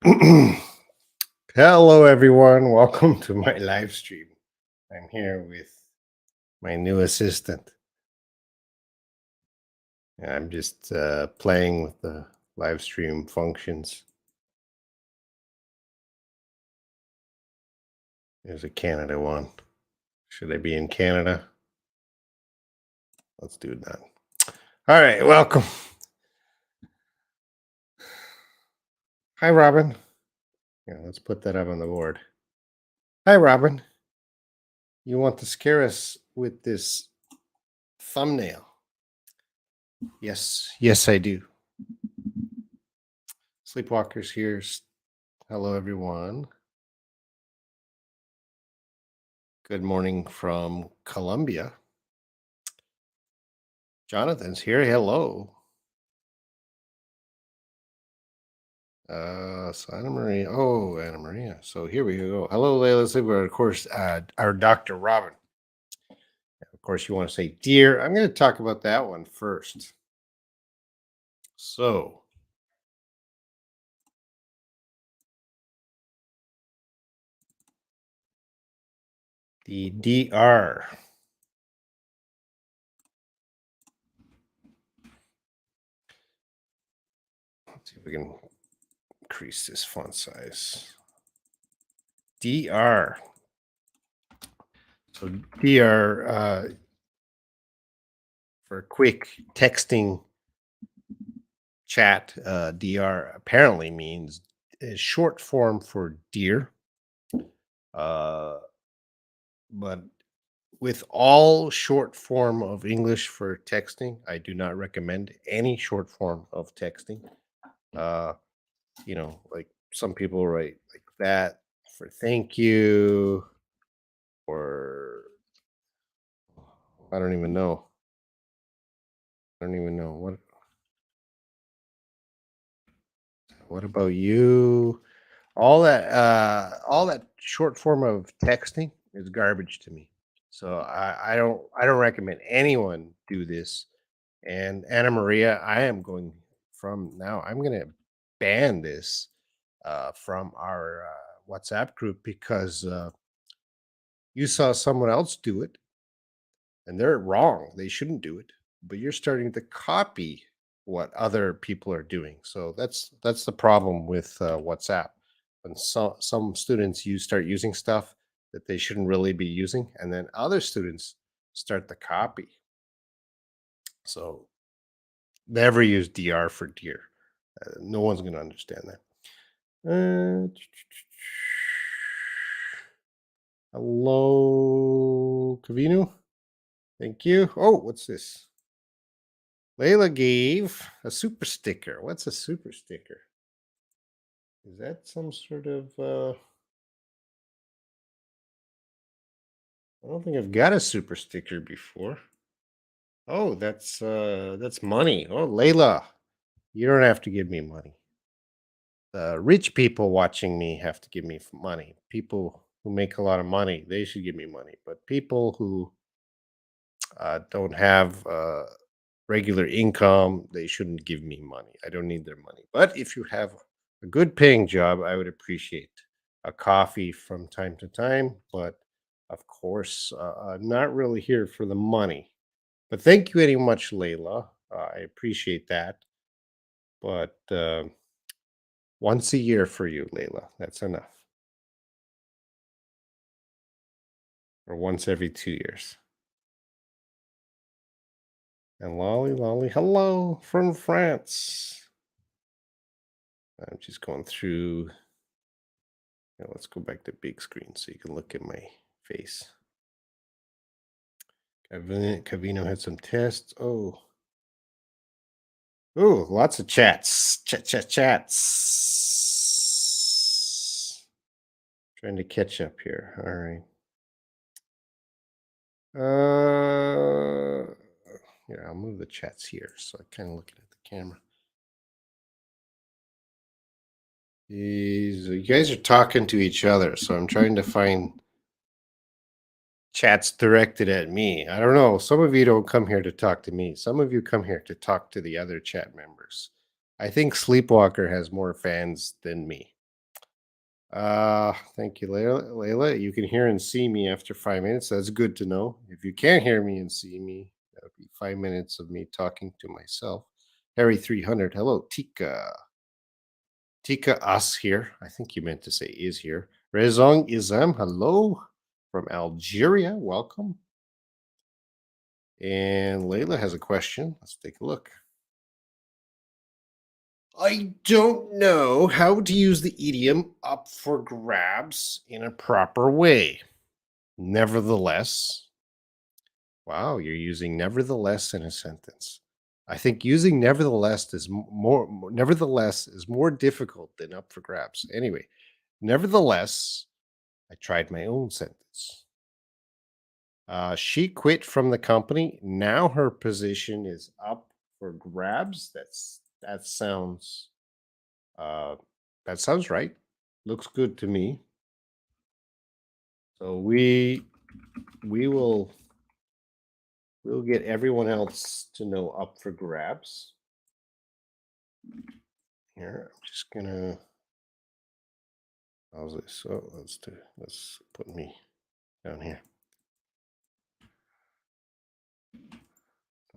Hello, everyone. Welcome to my live stream. I'm here with my new assistant. I'm just playing with the live stream functions. There's a Canada one. Should I be in Canada? Let's do that. All right, welcome. Hi, Robin. Yeah, let's put that up on the board. Hi, Robin. You want to scare us with this thumbnail? Yes, I do. Sleepwalker's here. Hello, everyone. Good morning from Colombia. Jonathan's here. Hello. So Anna Maria. Oh, Anna Maria. So here we go. Hello, Layla. Sleepwalker. Of course, our Dr. Robin. Of course, you want to say dear. I'm going to talk about that one first. So, the DR. Let's see if we can increase this font size. DR. So DR for quick texting chat. DR apparently means is short form for dear. But with all short form of English for texting, I do not recommend any short form of texting. Uh, like some people write like that for thank you, or I don't even know. I don't even know what about you? All that short form of texting is garbage to me. So I don't recommend anyone do this. And Anna Maria, I am going from now. I'm going to ban this from our WhatsApp group because you saw someone else do it, and they're wrong. They shouldn't do it, but you're starting to copy what other people are doing. So that's the problem with WhatsApp. When some students start using stuff that they shouldn't really be using, and then other students start to copy. So never use DR for dear. No one's going to understand that. Uh, hello, Kavinu. Thank you. Oh, what's this? Layla gave a super sticker. What's a super sticker? Is that some sort of I don't think I've got a super sticker before. Oh, that's money. Oh, Layla, you don't have to give me money. Rich people watching me have to give me money. People who make a lot of money, they should give me money. But people who don't have regular income, they shouldn't give me money. I don't need their money. But if you have a good paying job, I would appreciate a coffee from time to time. But of course, I'm not really here for the money. But thank you very much, Layla. I appreciate that. But once a year for you, Layla. That's enough. Or once every 2 years. And Lolly, Lolly, hello from France. I'm just going through. Let's go back to big screen so you can look at my face. Cavino had some tests. Oh, lots of chats. Chats. Trying to catch up here. All right. Yeah, I'll move the chats here so I kind of looking at the camera. You guys are talking to each other, so I'm trying to find chats directed at me. I don't know. Some of you don't come here to talk to me. Some of you come here to talk to the other chat members. I think Sleepwalker has more fans than me. Thank you, Layla. Layla, you can hear and see me after 5 minutes. That's good to know. If you can't hear me and see me, that would be 5 minutes of me talking to myself. Harry 300. Hello, Tika. Tika Us here. I think you meant to say is here. Rezong Izam. Hello from Algeria. Welcome. And Layla has a question. Let's take a look. I don't know how to use the idiom up for grabs in a proper way. Nevertheless, wow, you're using nevertheless in a sentence. I think using nevertheless is nevertheless is more difficult than up for grabs. Anyway, nevertheless, I tried my own sentence. She quit from the company. Now her position is up for grabs. That sounds uh, that sounds right. Looks good to me. So we will we'll get everyone else to know up for grabs. Here, I'm just gonna how's this? So let's put me down here.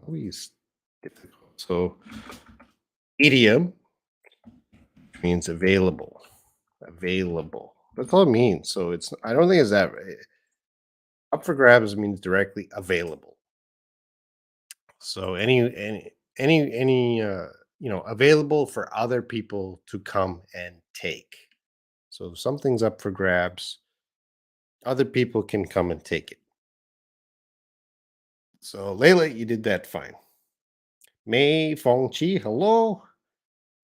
Always difficult. So idiom means available. Available. That's all it means. So it's I don't think it's that up for grabs means directly available. So any available for other people to come and take. So if something's up for grabs, other people can come and take it. So Layla, you did that fine. Mei Fong Chi, hello.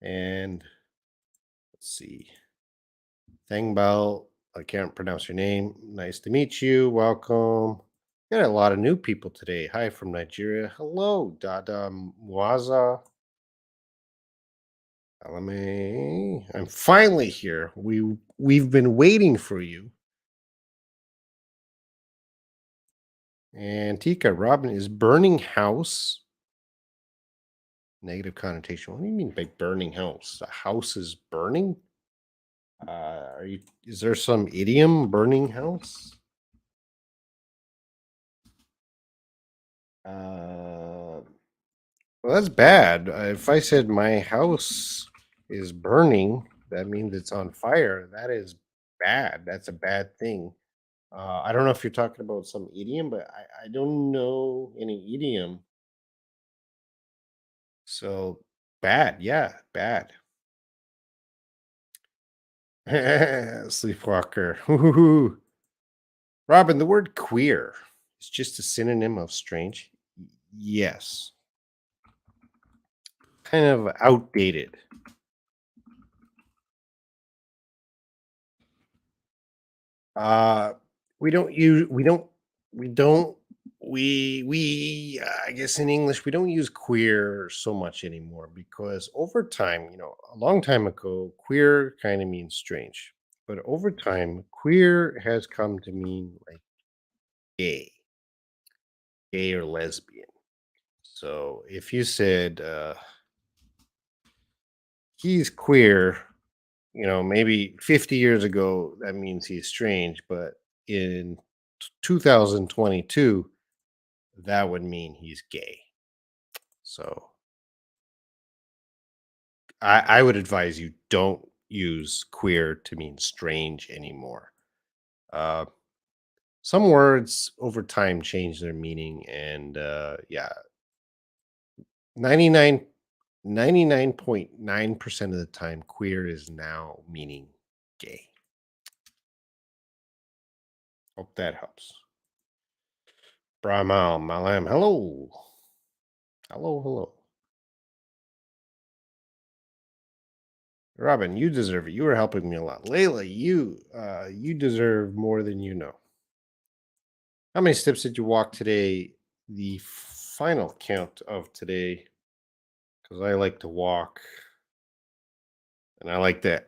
And let's see. Thang Bao, I can't pronounce your name. Nice to meet you. Welcome. Got a lot of new people today. Hi from Nigeria. Hello, Dada Mwaza. Alame. I'm finally here. We've been waiting for you. And Tika Robin is burning house. Negative connotation. What do you mean by burning house? The house is burning? Are you is there some idiom burning house? Well, that's bad. If I said my house is burning, that means it's on fire. That is bad. That's a bad thing. I don't know if you're talking about some idiom, but I don't know any idiom. So bad. Yeah, bad. Sleepwalker. Hoo-hoo-hoo. Robin, the word queer is just a synonym of strange. Yes. Kind of outdated. Uh, we don't, I guess in English, we don't use queer so much anymore because over time, a long time ago, queer kind of means strange. But over time, queer has come to mean like gay, gay or lesbian. So if you said he's queer, maybe 50 years ago, that means he's strange. But in 2022, that would mean he's gay. So I would advise you don't use queer to mean strange anymore. Uh, some words over time change their meaning, and yeah, 99 99.9% of the time, queer is now meaning gay. Hope that helps. Brahmal Malam, hello. Hello, hello. Robin, you deserve it. You are helping me a lot. Layla, you deserve more than you know. How many steps did you walk today? The final count of today, because I like to walk, and I like that.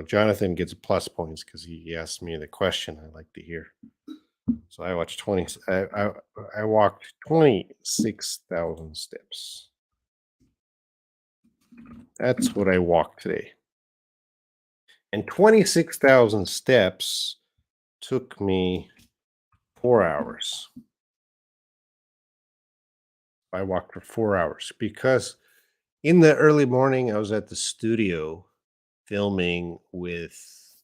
Jonathan gets plus points because he asked me the question I like to hear. So I watched 20. I walked 26,000 steps. That's what I walked today. And 26,000 steps took me 4 hours. I walked for 4 hours because in the early morning, I was at the studio filming with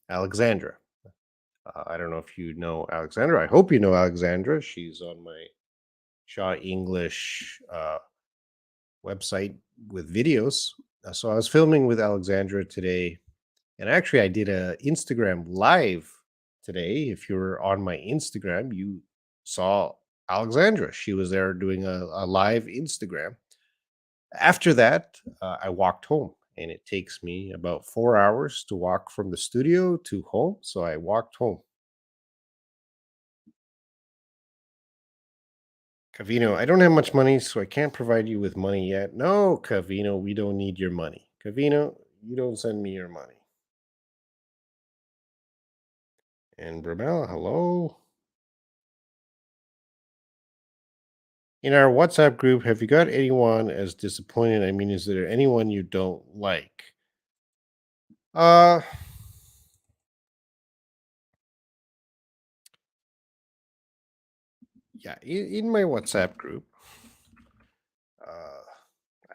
Alexandra. I don't know if you know Alexandra. I hope you know Alexandra. She's on my Shaw English website with videos. So I was filming with Alexandra today, and actually, I did a Instagram live today. If you're on my Instagram, you saw Alexandra. She was there doing a live Instagram. After that, I walked home, and it takes me about 4 hours to walk from the studio to home. So I walked home. Cavino, I don't have much money, so I can't provide you with money yet. No, Cavino, we don't need your money. Cavino, you don't send me your money. And Brabella, hello. In our WhatsApp group, have you got anyone as disappointed? I mean, is there anyone you don't like? Uh, yeah, in my WhatsApp group, I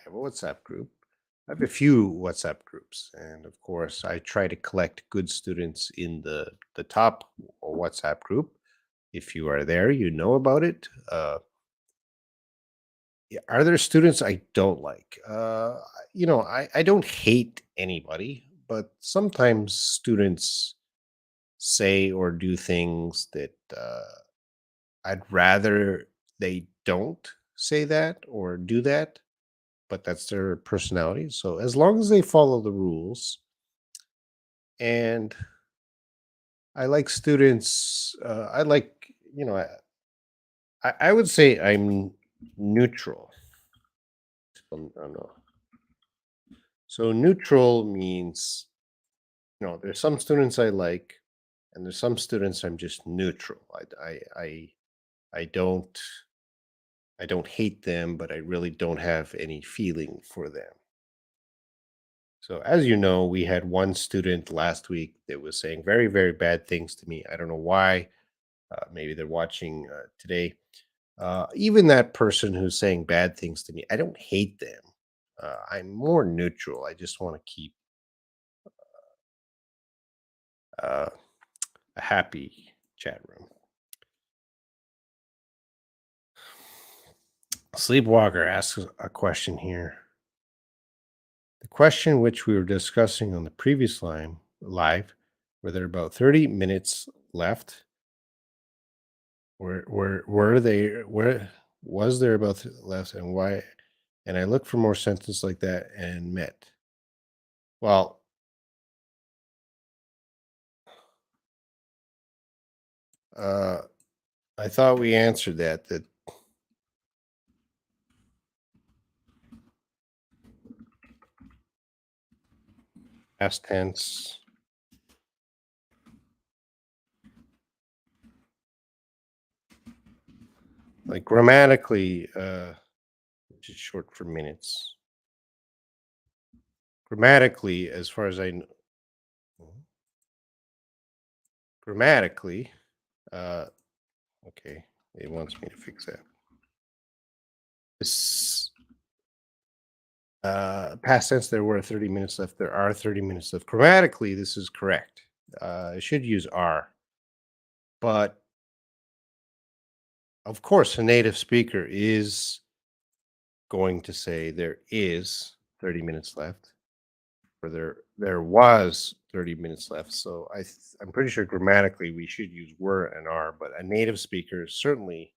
have a WhatsApp group. I have a few WhatsApp groups, and of course, I try to collect good students in the top WhatsApp group. If you are there, you know about it. Yeah, are there students I don't like? I don't hate anybody, but sometimes students say or do things that I'd rather they don't say that or do that, but that's their personality. So as long as they follow the rules, and I like students, I like, I would say I'm neutral. No. So neutral means, there's some students I like, and there's some students I'm just neutral. I don't I don't hate them, but I really don't have any feeling for them. So, as you know, we had one student last week that was saying very, very bad things to me. I don't know why. Maybe they're watching today. Even that person who's saying bad things to me, I don't hate them. I'm more neutral. I just want to keep uh, a happy chat room. Sleepwalker asks a question here. The question which we were discussing on the previous line live, were there about 30 minutes left? Were they where was there about left and why? And I looked for more sentences like that and met. Well, uh, I thought we answered that past tense, like grammatically, which is short for minutes. Grammatically, as far as I know, grammatically, uh, okay, it wants me to fix that. This past tense, there were 30 minutes left. There are 30 minutes left. Grammatically, this is correct. I should use are, but of course, a native speaker is going to say there is 30 minutes left, or there was 30 minutes left. So I'm pretty sure grammatically we should use were and are, but a native speaker certainly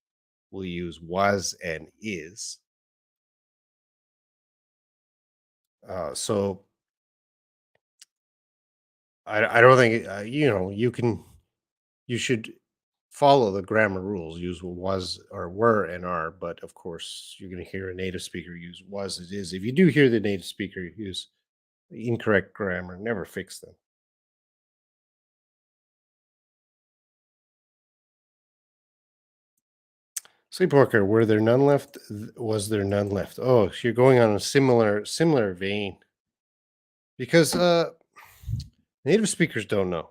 will use was and is. So I don't think you should follow the grammar rules. Use was or were and are, but of course you're going to hear a native speaker use was it is. If you do hear the native speaker use incorrect grammar, never fix them. Sleepwalker, were there none left? Was there none left? Oh, so you're going on a similar vein because Native speakers don't know.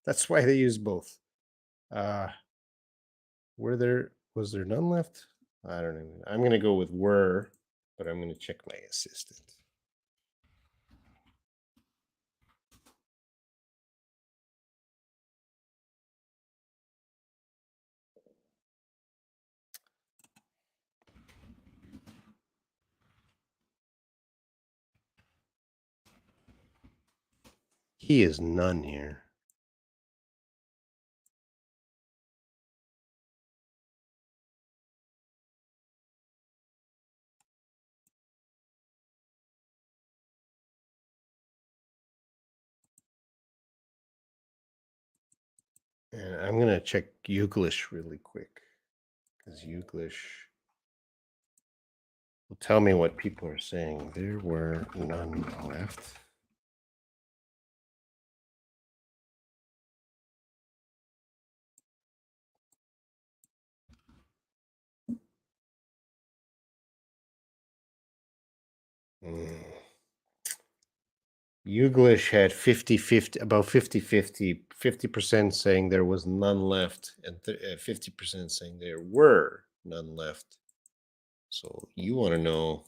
That's why they use both. Uh, was there none left? I don't know. I'm gonna go with were, but I'm gonna check my assistant. He is none here. And I'm gonna check Youglish really quick because Youglish will tell me what people are saying. There were none left. Mm. Youglish had 50-50, about 50-50 saying there was none left, and 50% saying there were none left. So you want to know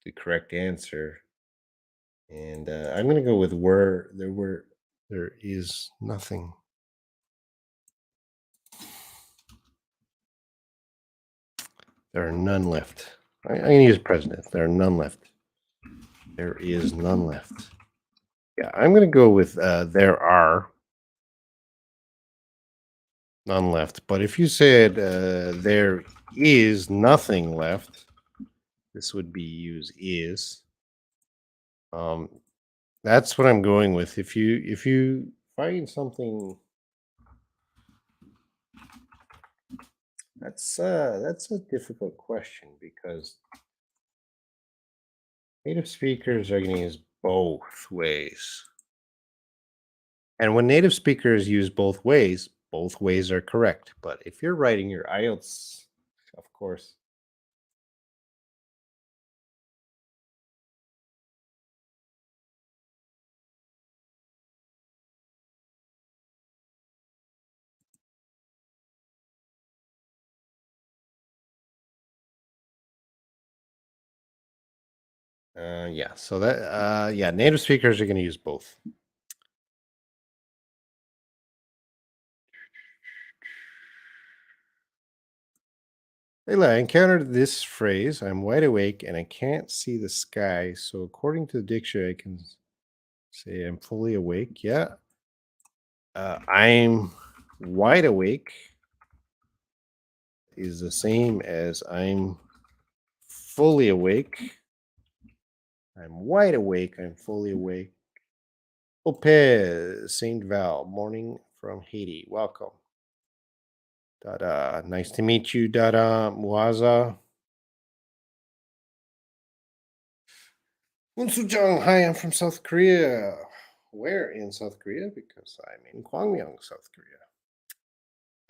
the correct answer. And I'm going to go with there is nothing. There are none left. I'm going to use president. There are none left. There is none left. Yeah, I'm going to go with there are none left. But if you said there is nothing left, this would be use is. Um, that's what I'm going with. If you find something that's a difficult question because native speakers are going to use both ways. And when native speakers use both ways are correct. But if you're writing your IELTS, of course, yeah. So that yeah, native speakers are going to use both. Layla, I encountered this phrase. I'm wide awake and I can't see the sky. So according to the dictionary, I can say I'm fully awake. Yeah. I'm wide awake is the same as I'm fully awake. I'm wide awake. I'm fully awake. Ope, Saint Val, morning from Haiti. Welcome. Dada, nice to meet you, Dada Muaza. Unsujang, hi, I'm from South Korea. Where in South Korea? Because I'm in Gwangyang, South Korea.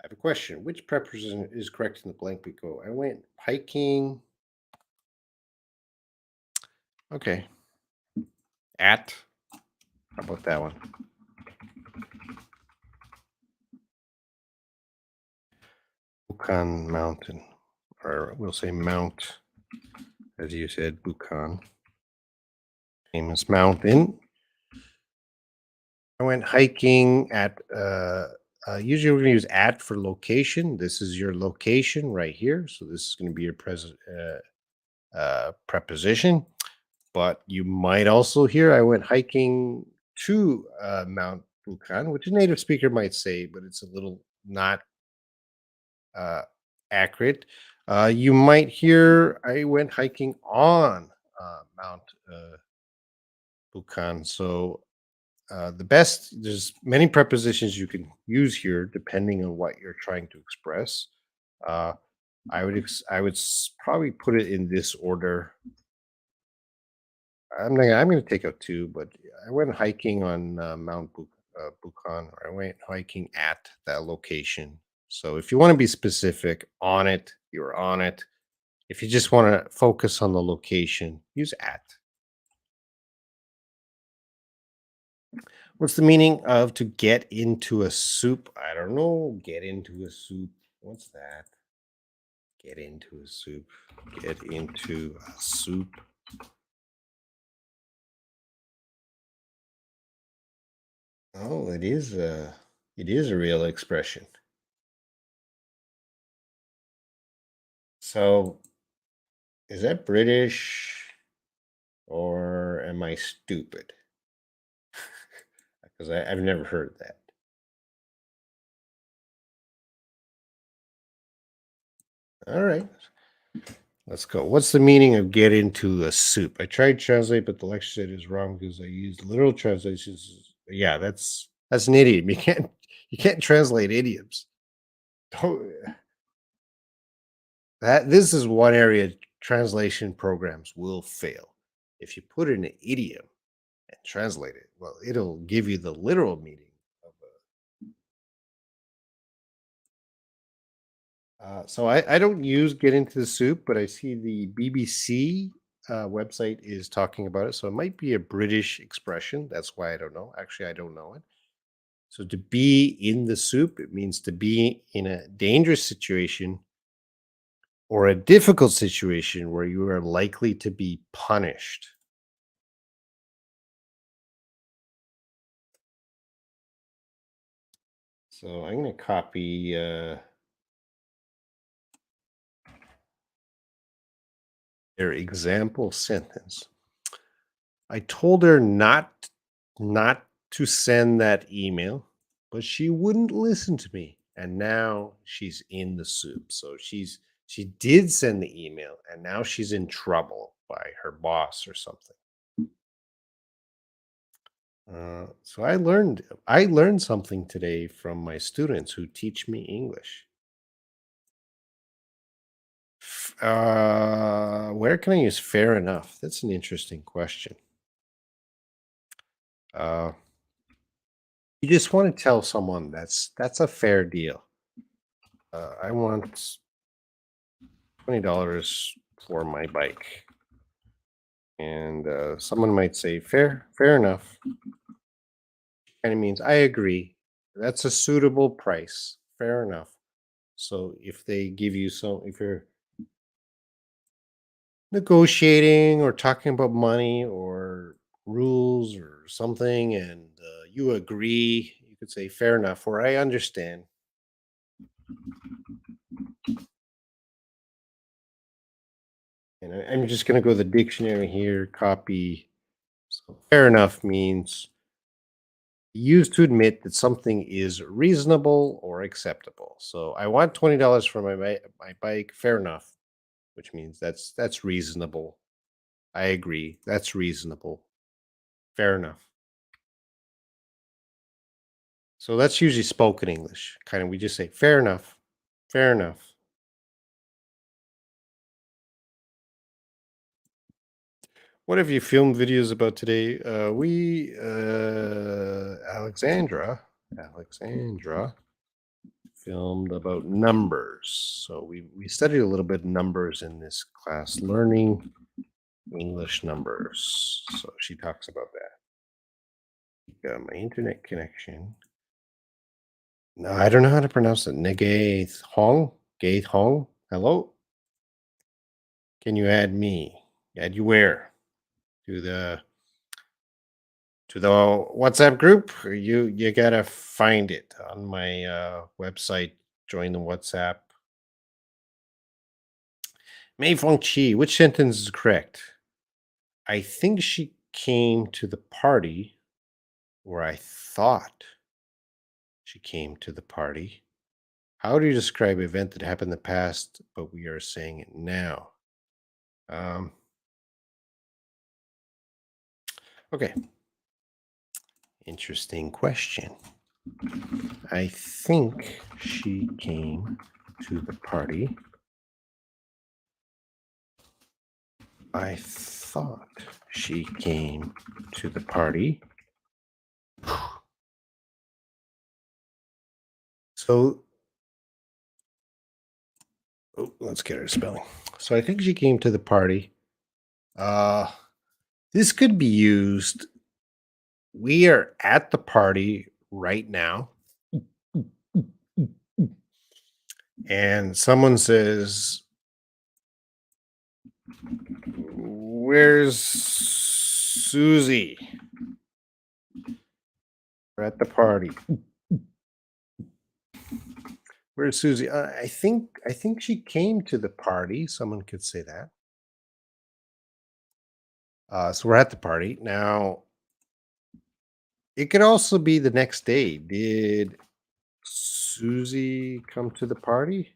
I have a question. Which preposition is correct in the blank below? I went hiking. Okay. At. How about that one? Bukan Mountain. Or we'll say Mount, as you said, Bukan. Famous mountain. I went hiking at, usually we're going to use at for location. This is your location right here. So this is going to be your preposition. But you might also hear I went hiking to Mount Bukan, which a native speaker might say, but it's a little not uh, accurate. You might hear I went hiking on Mount Bukan. So there's many prepositions you can use here depending on what you're trying to express. Uh, I would probably put it in this order. I'm gonna take out two, but I went hiking on Bukan, or I went hiking at that location. So if you want to be specific on it, you're on it. If you just want to focus on the location, use at. What's the meaning of to get into a soup? I don't know. Get into a soup. What's that? Get into a soup. Get into a soup. Oh, it is a real expression. So is that British or am I stupid? Because I've never heard that. All right. Let's go. What's the meaning of get into a soup? I tried to translate, but the lecture said is wrong because I used literal translations. Yeah, that's an idiom. You can't translate idioms. Don't- That this is one area translation programs will fail. If you put in an idiom and translate it, well, it'll give you the literal meaning of so I don't use get into the soup, but I see the BBC website is talking about it. So it might be a British expression. That's why I don't know. Actually, I don't know it. So to be in the soup, it means to be in a dangerous situation or a difficult situation where you are likely to be punished. So I'm going to copy their example sentence. I told her not to send that email, but she wouldn't listen to me. And now she's in the soup. So she did send the email and now she's in trouble by her boss or something. So I learned something today from my students who teach me English. Where can I use fair enough? That's an interesting question. Uh, you just want to tell someone that's a fair deal. I want $20 for my bike, and someone might say fair enough. And it means I agree. That's a suitable price. Fair enough. So if they give you some, if you're negotiating or talking about money or rules or something, and you agree, you could say fair enough, or I understand. And I'm just going to go to the dictionary here, copy. So fair enough means used to admit that something is reasonable or acceptable. So I want $20 for my bike. Fair enough, which means that's reasonable. I agree. That's reasonable. Fair enough. So that's usually spoken English. Kind of we just say fair enough. Fair enough. What have you filmed videos about today? We Alexandra filmed about numbers. So we studied a little bit of numbers in this class, learning English numbers. So she talks about that. My internet connection. No, I don't know how to pronounce it. Negath Hong. Gaith Hong. Hello. Can you add me? Add you where? To the WhatsApp group. Or you gotta find it on my website. Join the WhatsApp. Mei Feng Chi. Which sentence is correct? I think she came to the party, or I thought she came to the party. How do you describe an event that happened in the past, but we are saying it now? Um, okay. Interesting question. I think she came to the party. I thought she came to the party. So, oh, let's get her spelling. So I think she came to the party. Uh, this could be used We are at the party right now, and someone says, "Where's Susie?" We're at the party. Where's Susie? I think she came to the party. Someone could say that. So we're at the party now. It could also be the next day. Did Susie come to the party?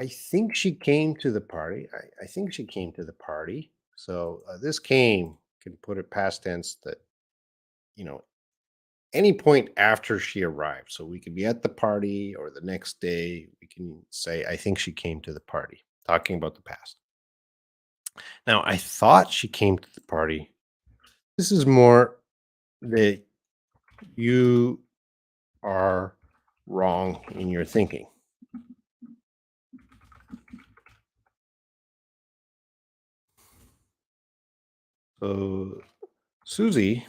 I think she came to the party. I think she came to the party. So this came can put it past tense that you know any point after she arrived. So we could be at the party or the next day. We can say I think she came to the party. Talking about the past. Now I thought she came to the party. This is more that you are wrong in your thinking. So Susie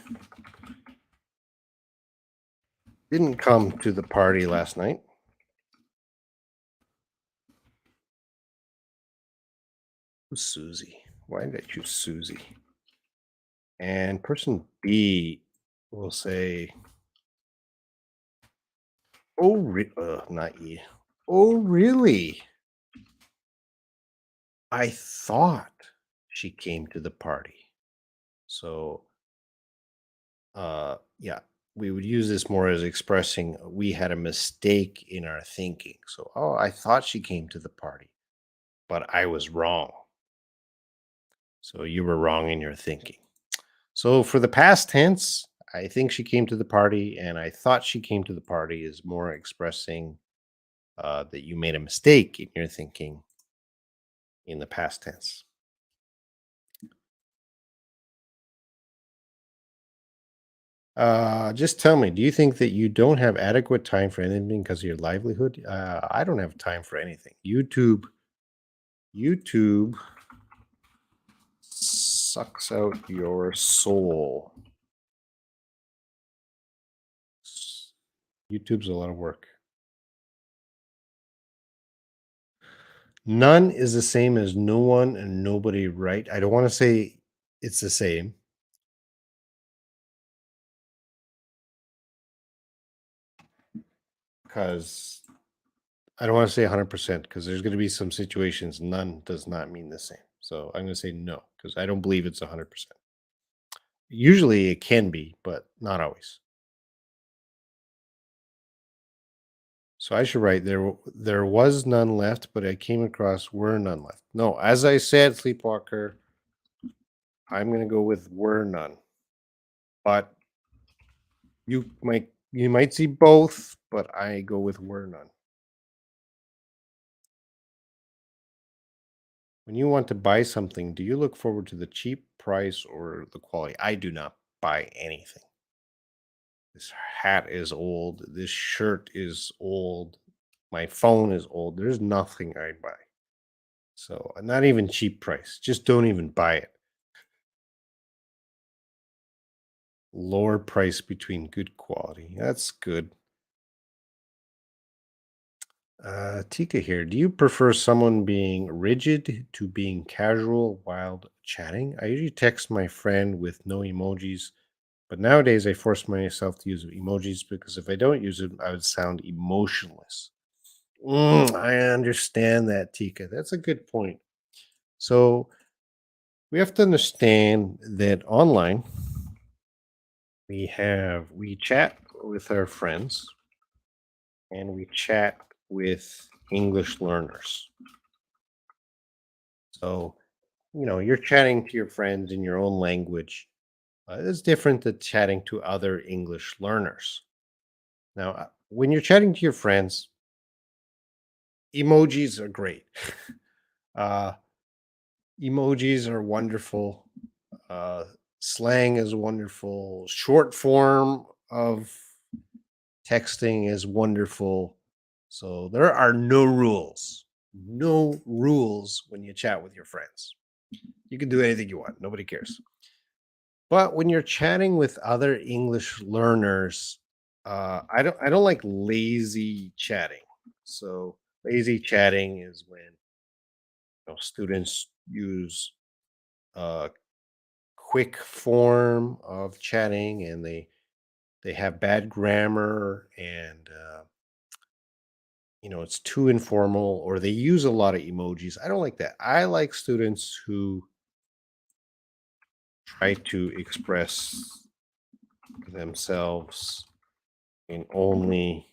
didn't come to the party last night. Who's Susie? Why did I choose Susie? And person B will say, "Oh, not E. Oh, really? I thought she came to the party." So, yeah, we would use this more as expressing we had a mistake in our thinking. So, oh, I thought she came to the party, but I was wrong. So you were wrong in your thinking. So for the past tense, I think she came to the party, and I thought she came to the party is more expressing that you made a mistake in your thinking in the past tense. Just tell me, do you think that you don't have adequate time for anything because of your livelihood? I don't have time for anything. YouTube sucks out your soul. YouTube's a lot of work. None is the same as no one and nobody, right? I don't want to say it's the same because I don't want to say 100% because there's going to be some situations none does not mean the same. So I'm going to say no because I don't believe it's 100%. Usually it can be, but not always. So I should write there was none left, but I came across were none left. No, as I said, Sleepwalker, I'm going to go with were none. But you might see both, but I go with were none. When you want to buy something, do you look forward to the cheap price or the quality? I do not buy anything. This hat is old. This shirt is old. My phone is old. There's nothing I buy. So, not even cheap price. Just don't even buy it. Lower price between good quality. That's good. Tika here. Do you prefer someone being rigid to being casual while chatting? I usually text my friend with no emojis, but nowadays I force myself to use emojis because if I don't use them, I would sound emotionless. I understand that, Tika. That's a good point. So we have to understand that online we chat with our friends and we chat with English learners. So you're chatting to your friends in your own language. It's different than chatting to other English learners. Now, when you're chatting to your friends, emojis are great. uh, emojis are wonderful. Uh, Slang is wonderful. Short form of texting is wonderful. So there are no rules. No rules when you chat with your friends. You can do anything you want. Nobody cares. But when you're chatting with other English learners, I don't like lazy chatting. So lazy chatting is when students use a quick form of chatting and they have bad grammar and it's too informal or they use a lot of emojis. I don't like that. I like students who try to express themselves in only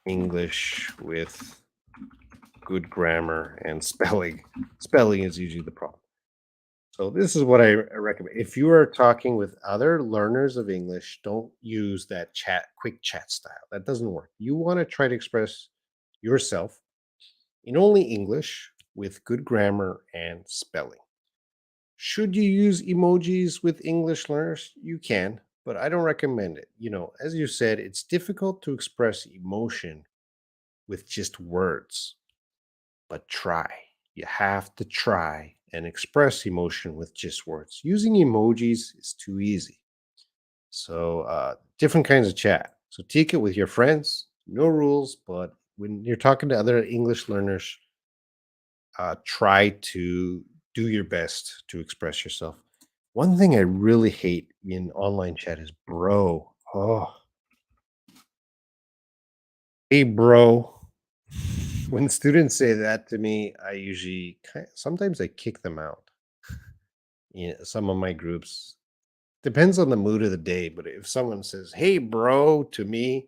English with good grammar and spelling. Spelling is usually the problem. So this is what I recommend. If you are talking with other learners of English, don't use that quick chat style. That doesn't work. You want to try to express yourself in only English with good grammar and spelling. Should you use emojis with English learners? You can, but I don't recommend it. As you said, it's difficult to express emotion with just words, but try. You have to try and express emotion with just words. Using emojis is too easy. So, different kinds of chat. So, take it with your friends, no rules, but when you're talking to other English learners, try to do your best to express yourself. One thing I really hate in online chat is bro. Oh, hey, bro. When students say that to me, I usually sometimes I kick them out. Some of my groups depends on the mood of the day, but if someone says, "Hey, bro," to me,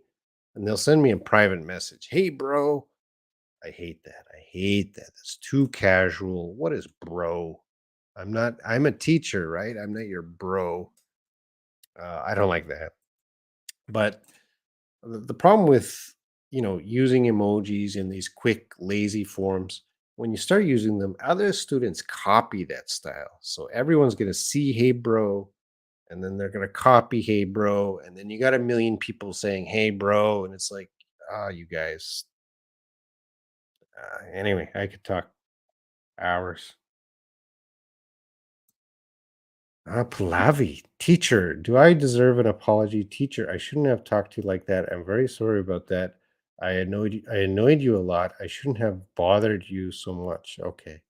and they'll send me a private message, "Hey, bro," I hate that. I hate that. It's too casual. What is bro? I'm a teacher, right? I'm not your bro. I don't like that. But the problem with, using emojis in these quick, lazy forms, when you start using them, other students copy that style. So everyone's going to see, hey, bro, and then they're going to copy, hey, bro. And then you got a million people saying, hey, bro. And it's like, you guys. Anyway, I could talk hours. Pallavi, teacher, do I deserve an apology? Teacher, I shouldn't have talked to you like that. I'm very sorry about that. I annoyed you a lot. I shouldn't have bothered you so much. Okay.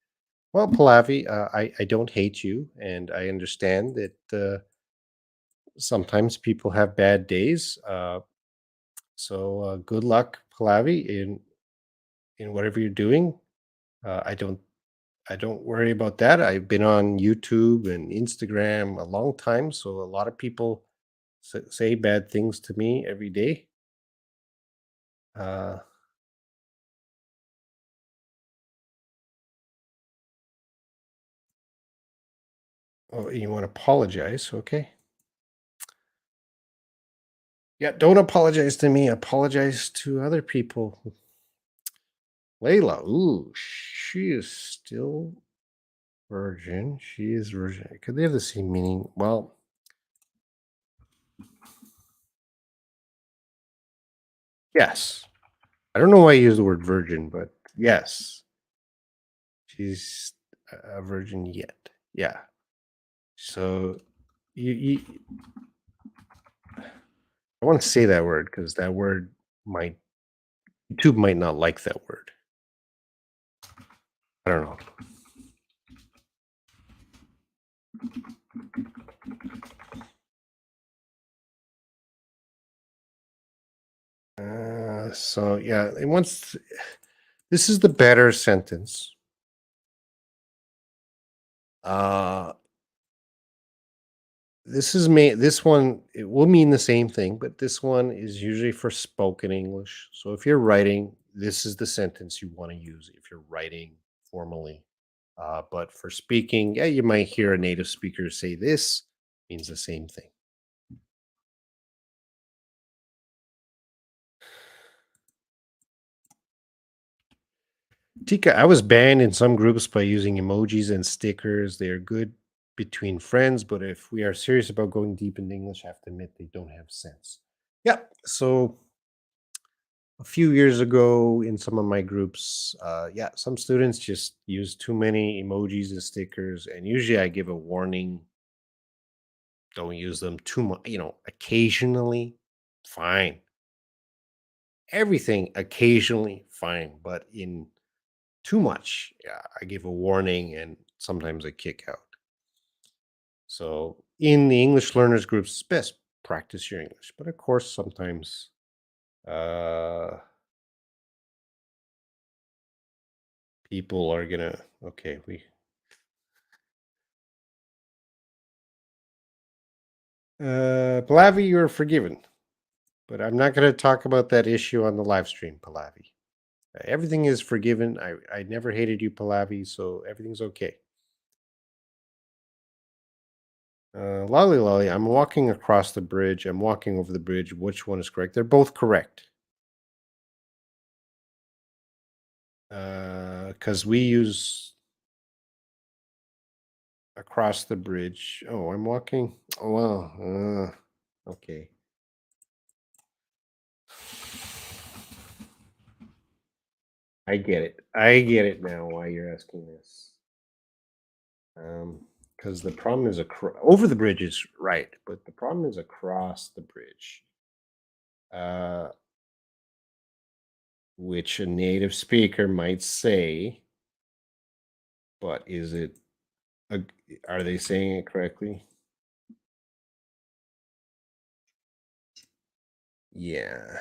Well, Pallavi, I don't hate you, and I understand that sometimes people have bad days. So good luck, Pallavi, in whatever you're doing. Uh, I don't I don't worry about that. I've been on YouTube and Instagram a long time, so a lot of people say bad things to me every day. Uh, oh, you want to apologize? Okay. Yeah, don't apologize to me. Apologize to other people. Layla, ooh, she is still virgin. She is virgin. Could they have the same meaning? Well, yes. I don't know why I use the word virgin, but yes, she's a virgin yet. Yeah. So you I want to say that word because that word might YouTube might not like that word. I don't know. So yeah, it wants. This is the better sentence. Uh, this one it will mean the same thing, but this one is usually for spoken English. So if you're writing, this is the sentence you want to use if you're writing formally. But for speaking, yeah, you might hear a native speaker say this means the same thing. Tika, I was banned in some groups by using emojis and stickers. They are good between friends, but if we are serious about going deep in English, I have to admit they don't have sense. Yep. So a few years ago in some of my groups, yeah, some students just use too many emojis and stickers, and usually I give a warning Don't use them too much, occasionally, fine. Everything occasionally, fine. But in too much, yeah, I give a warning and sometimes I kick out. So in the English learners groups, it's best practice your English. But of course, sometimes uh, people are gonna. Okay, we. Palavi, you're forgiven. But I'm not going to talk about that issue on the live stream, Palavi. Everything is forgiven. I never hated you, Palavi, so everything's okay. Lolly Lolly, I'm walking across the bridge. I'm walking over the bridge. Which one is correct? They're both correct. Because we use across the bridge. Oh, I'm walking. Oh, well. Okay. I get it. I get it now why you're asking this. Because the problem is over the bridge is right, but the problem is across the bridge, uh, which a native speaker might say, but is it? A, are they saying it correctly? Yeah.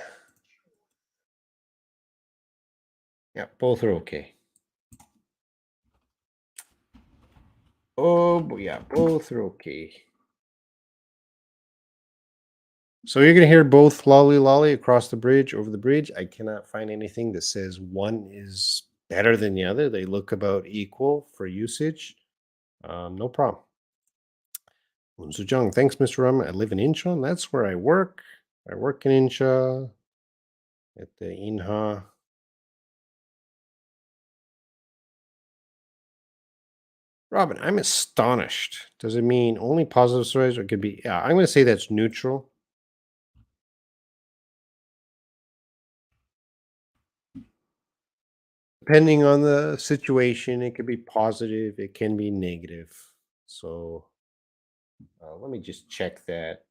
Yeah, both are okay. Oh, yeah, both are okay. So you're gonna hear both lolly lolly across the bridge, over the bridge. I cannot find anything that says one is better than the other. They look about equal for usage. No problem. Unzujung, thanks, Mr. Rum. I live in Incheon. That's where I work. I work in Incheon at the Inha. Robin, I'm astonished. Does it mean only positive stories or it could be? Yeah, I'm going to say that's neutral. Depending on the situation, it could be positive, it can be negative. So let me just check that,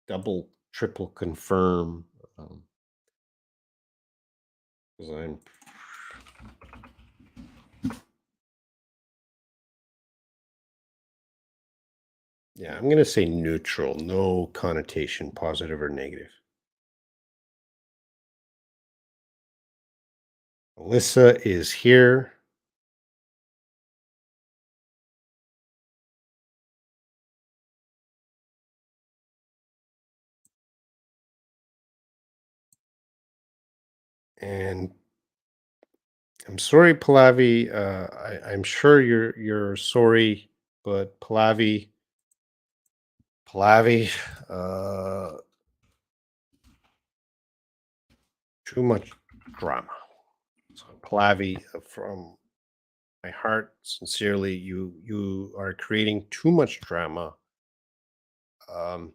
double, triple confirm. Um, 'Cause I'm going to say neutral, no connotation, positive or negative. Alyssa is here. And I'm sorry, Pallavi. I'm sure you're sorry, but Pallavi, uh, too much drama. So Pallavi, from my heart, sincerely, you are creating too much drama. Um,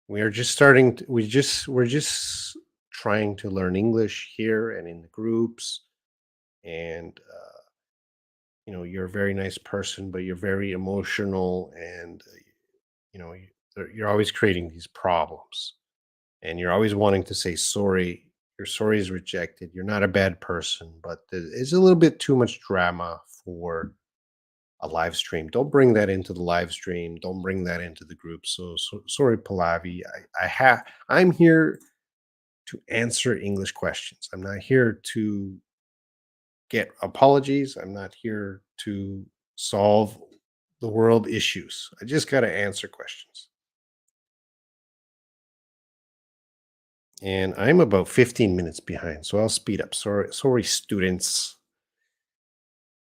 we are just starting. We're just trying to learn English here and in the groups, and you're a very nice person, but you're very emotional, and you're always creating these problems, and you're always wanting to say sorry. Your sorry is rejected. You're not a bad person, but there's a little bit too much drama for a live stream. Don't bring that into the live stream. Don't bring that into the group. So sorry, Pallavi. I'm here to answer English questions. I'm not here to get apologies. I'm not here to solve the world issues. I just got to answer questions. And I'm about 15 minutes behind, so I'll speed up. Sorry, students.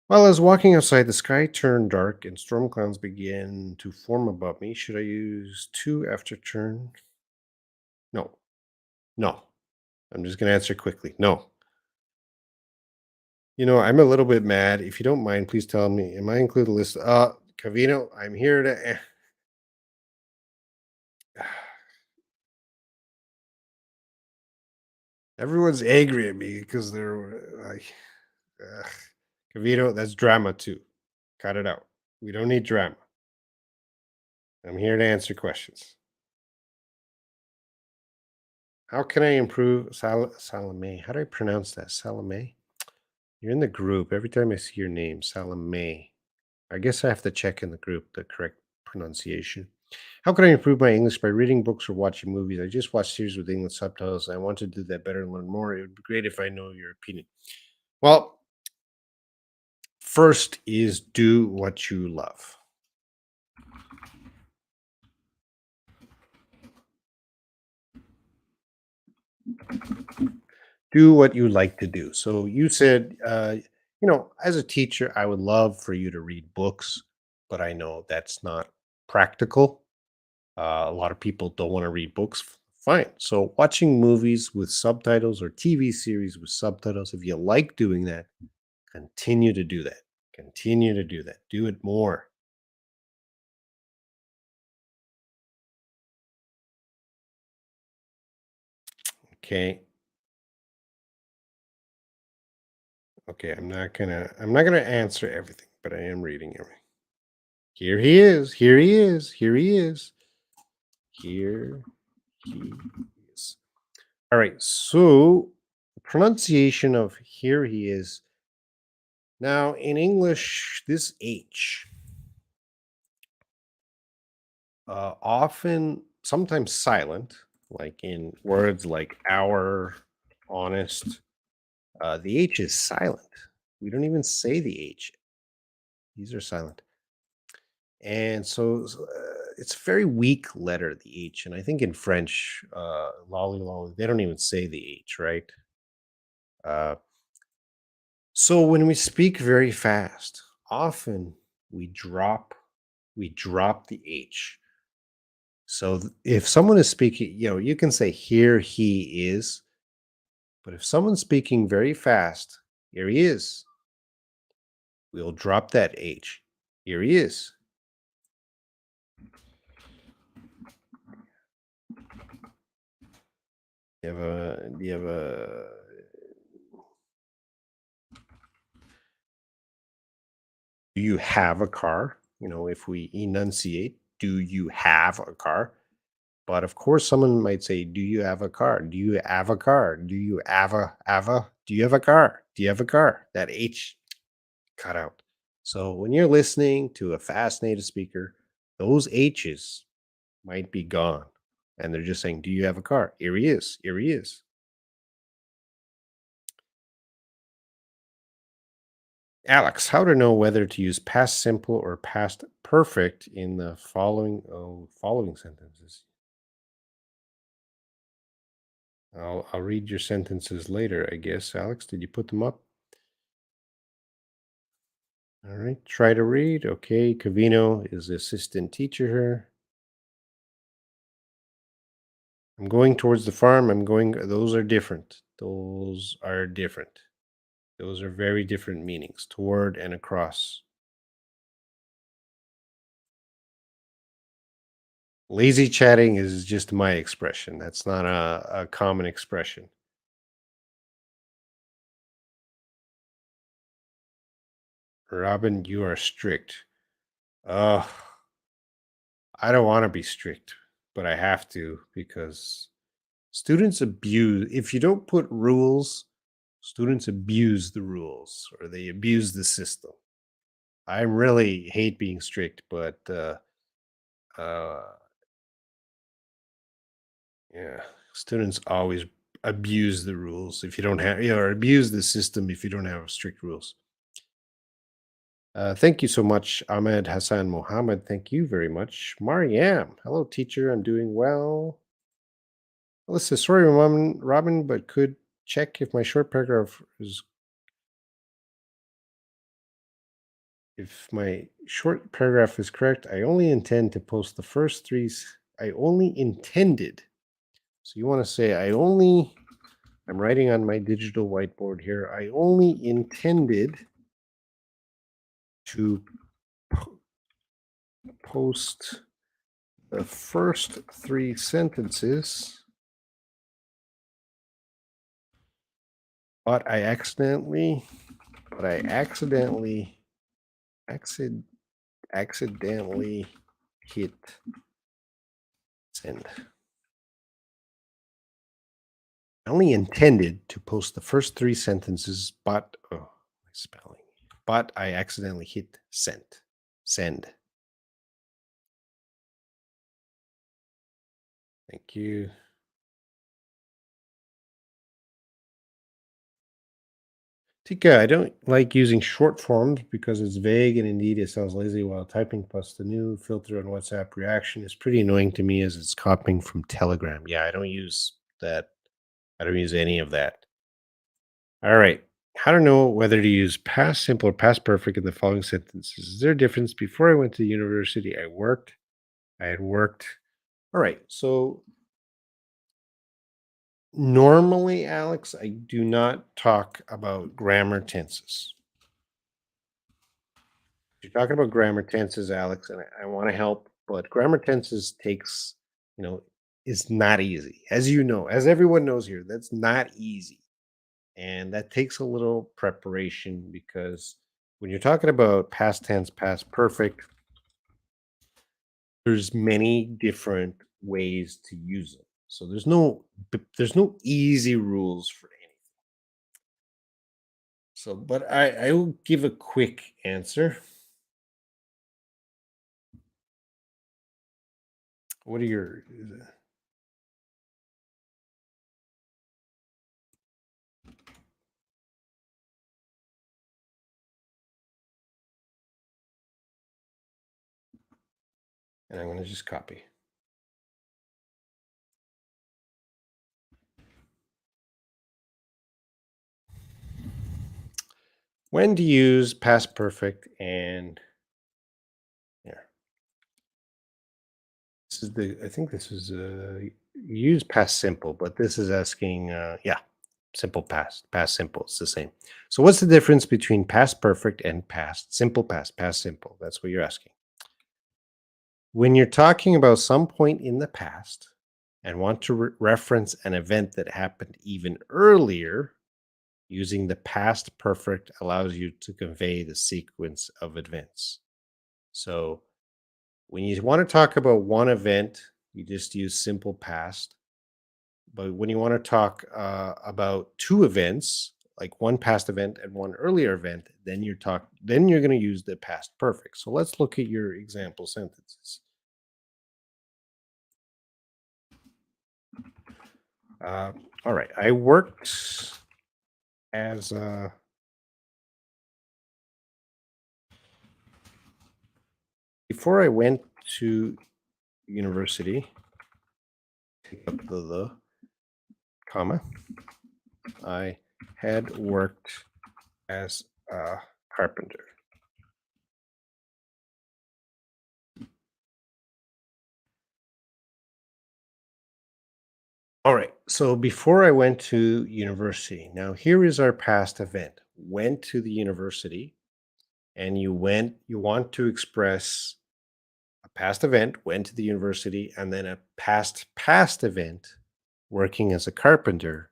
While I was walking outside, the sky turned dark and storm clouds began to form above me. Should I use two after turn? No, no. I'm just going to answer quickly. No. I'm a little bit mad. If you don't mind, please tell me. Am I include the list? Cavino, I'm here to. Everyone's angry at me because they're like, ugh. Cavino, that's drama too. Cut it out. We don't need drama. I'm here to answer questions. How can I improve Salome? How do I pronounce that? Salome? You're in the group. Every time I see your name, Salome. I guess I have to check in the group the correct pronunciation. How can I improve my English by reading books or watching movies? I just watched series with English subtitles. I want to do that better and learn more. It would be great if I know your opinion. Well, first is do what you love. Do what you like to do. So you said, as a teacher, I would love for you to read books, but I know that's not practical. A lot of people don't want to read books. Fine. So watching movies with subtitles or TV series with subtitles, if you like doing that, continue to do that. Continue to do that. Do it more. Okay. Okay. I'm not gonna answer everything, but I am reading everything. Here he is. Here he is. Here he is. Here he is. All right. So pronunciation of here he is. Now in English, this H often sometimes silent, like in words like our, honest. The H is silent. We don't even say the H. These are silent. And it's a very weak letter, the H. And I think in French, lolly lolly, they don't even say the H, right? Uh, so when we speak very fast, often we drop we drop the H. So if someone is speaking, you can say here he is, but if someone's speaking very fast, here he is, we'll drop that H. Here he is. Do you have a car? If we enunciate, do you have a car? But of course, someone might say, do you have a car? Do you have a car? Do you have a car? Do you have a car? That H cut out. So when you're listening to a fast native speaker, those H's might be gone. And they're just saying, do you have a car? Here he is. Here he is. Alex, how to know whether to use past simple or past perfect in the following sentences. I'll read your sentences later, I guess. Alex, did you put them up? All right. Try to read. Okay. Cavino is the assistant teacher here. I'm going towards the farm. Those are different. Those are different. Those are very different meanings, toward and across. Lazy chatting is just my expression. That's not a common expression. Robin, you are strict. Oh, I don't want to be strict, but I have to because students abuse. If you don't put rules, students abuse the rules or they abuse the system. I really hate being strict, but uh, yeah, students always abuse the rules if you don't have, or abuse the system if you don't have strict rules. Thank you so much, Ahmed Hassan Mohammed. Thank you very much. Mariam, hello, teacher. I'm doing well. Listen, sorry, Robin, but could check if my short paragraph is if my short paragraph is correct. I only intend to post the first three. I only intended. So you want to say I'm writing on my digital whiteboard here. I only intended to po- post the first three sentences, but I accidentally, accidentally hit send. I only intended to post the first three sentences, but oh, my spelling. But I accidentally hit send. Send. Thank you. Tika, I don't like using short forms because it's vague and indeed it sounds lazy while typing. Plus, the new filter on WhatsApp reaction is pretty annoying to me as it's copying from Telegram. Yeah, I don't use that. I don't use any of that. All right. How to know whether to use past simple or past perfect in the following sentences? Is there a difference? Before I went to university, I worked. I had worked. All right. So normally, Alex, I do not talk about grammar tenses. You're talking about grammar tenses, Alex, and I want to help, but grammar tenses takes, you know, is not easy. As you know, as everyone knows here, that's not easy. And that takes a little preparation because when you're talking about past tense, past perfect, there's many different ways to use them. So there's no easy rules for anything. So, but I will give a quick answer. What are your and I'm going to just copy. When to use past perfect and here. This is the I think this is use past simple, but this is asking yeah, simple past, past simple. It's the same. So what's the difference between past perfect and past simple past, past simple? That's what you're asking. When you're talking about some point in the past and want to reference an event that happened even earlier, using the past perfect allows you to convey the sequence of events. So when you want to talk about one event, you just use simple past. But when you want to talk about two events, like one past event and one earlier event, then you're going to use the past perfect. So let's look at your example sentences. Uh, all right, I worked as before I went to university. Take up the comma. I had worked as a carpenter. All right. So before I went to university, now here is our past event. Went to the university and you want to express a past event, went to the university, and then a past event, working as a carpenter.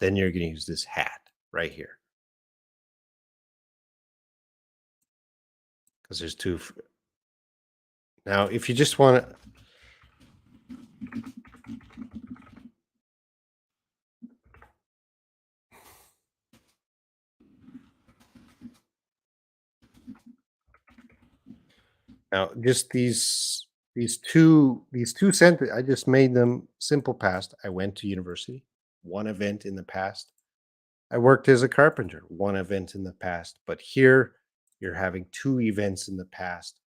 Then you're going to use this had right here because there's two. Now, if you just want to, now just these two sentences, I just made them simple past. I went to university, one event in the past. I worked as a carpenter, one event in the past. But here you're having two events in the past.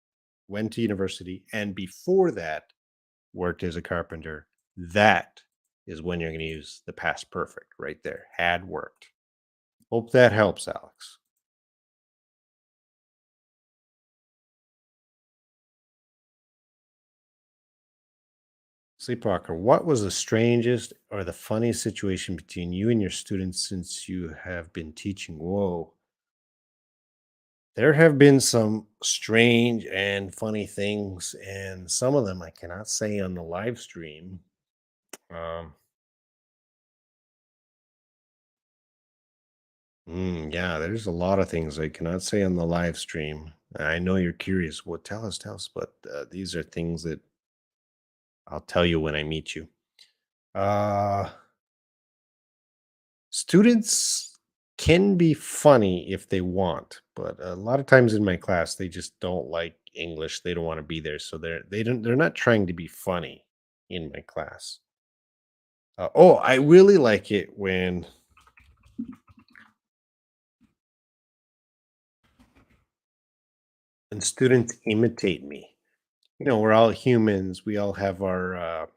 Went to university, and before that, worked as a carpenter. That is when you're going to use the past perfect right there. Had worked. Hope that helps, Alex. Sleepwalker, what was the strangest or the funniest situation between you and your students since you have been teaching? Whoa. There have been some strange and funny things, and some of them I cannot say on the live stream. Um, yeah, there's a lot of things I cannot say on the live stream. I know you're curious. Well, tell us. But these are things that I'll tell you when I meet you. Uh, Students can be funny if they want, but a lot of times in my class, they just don't like English. They don't want to be there, so they're not trying to be funny in my class. I really like it when students imitate me. You know, we're all humans. We all have our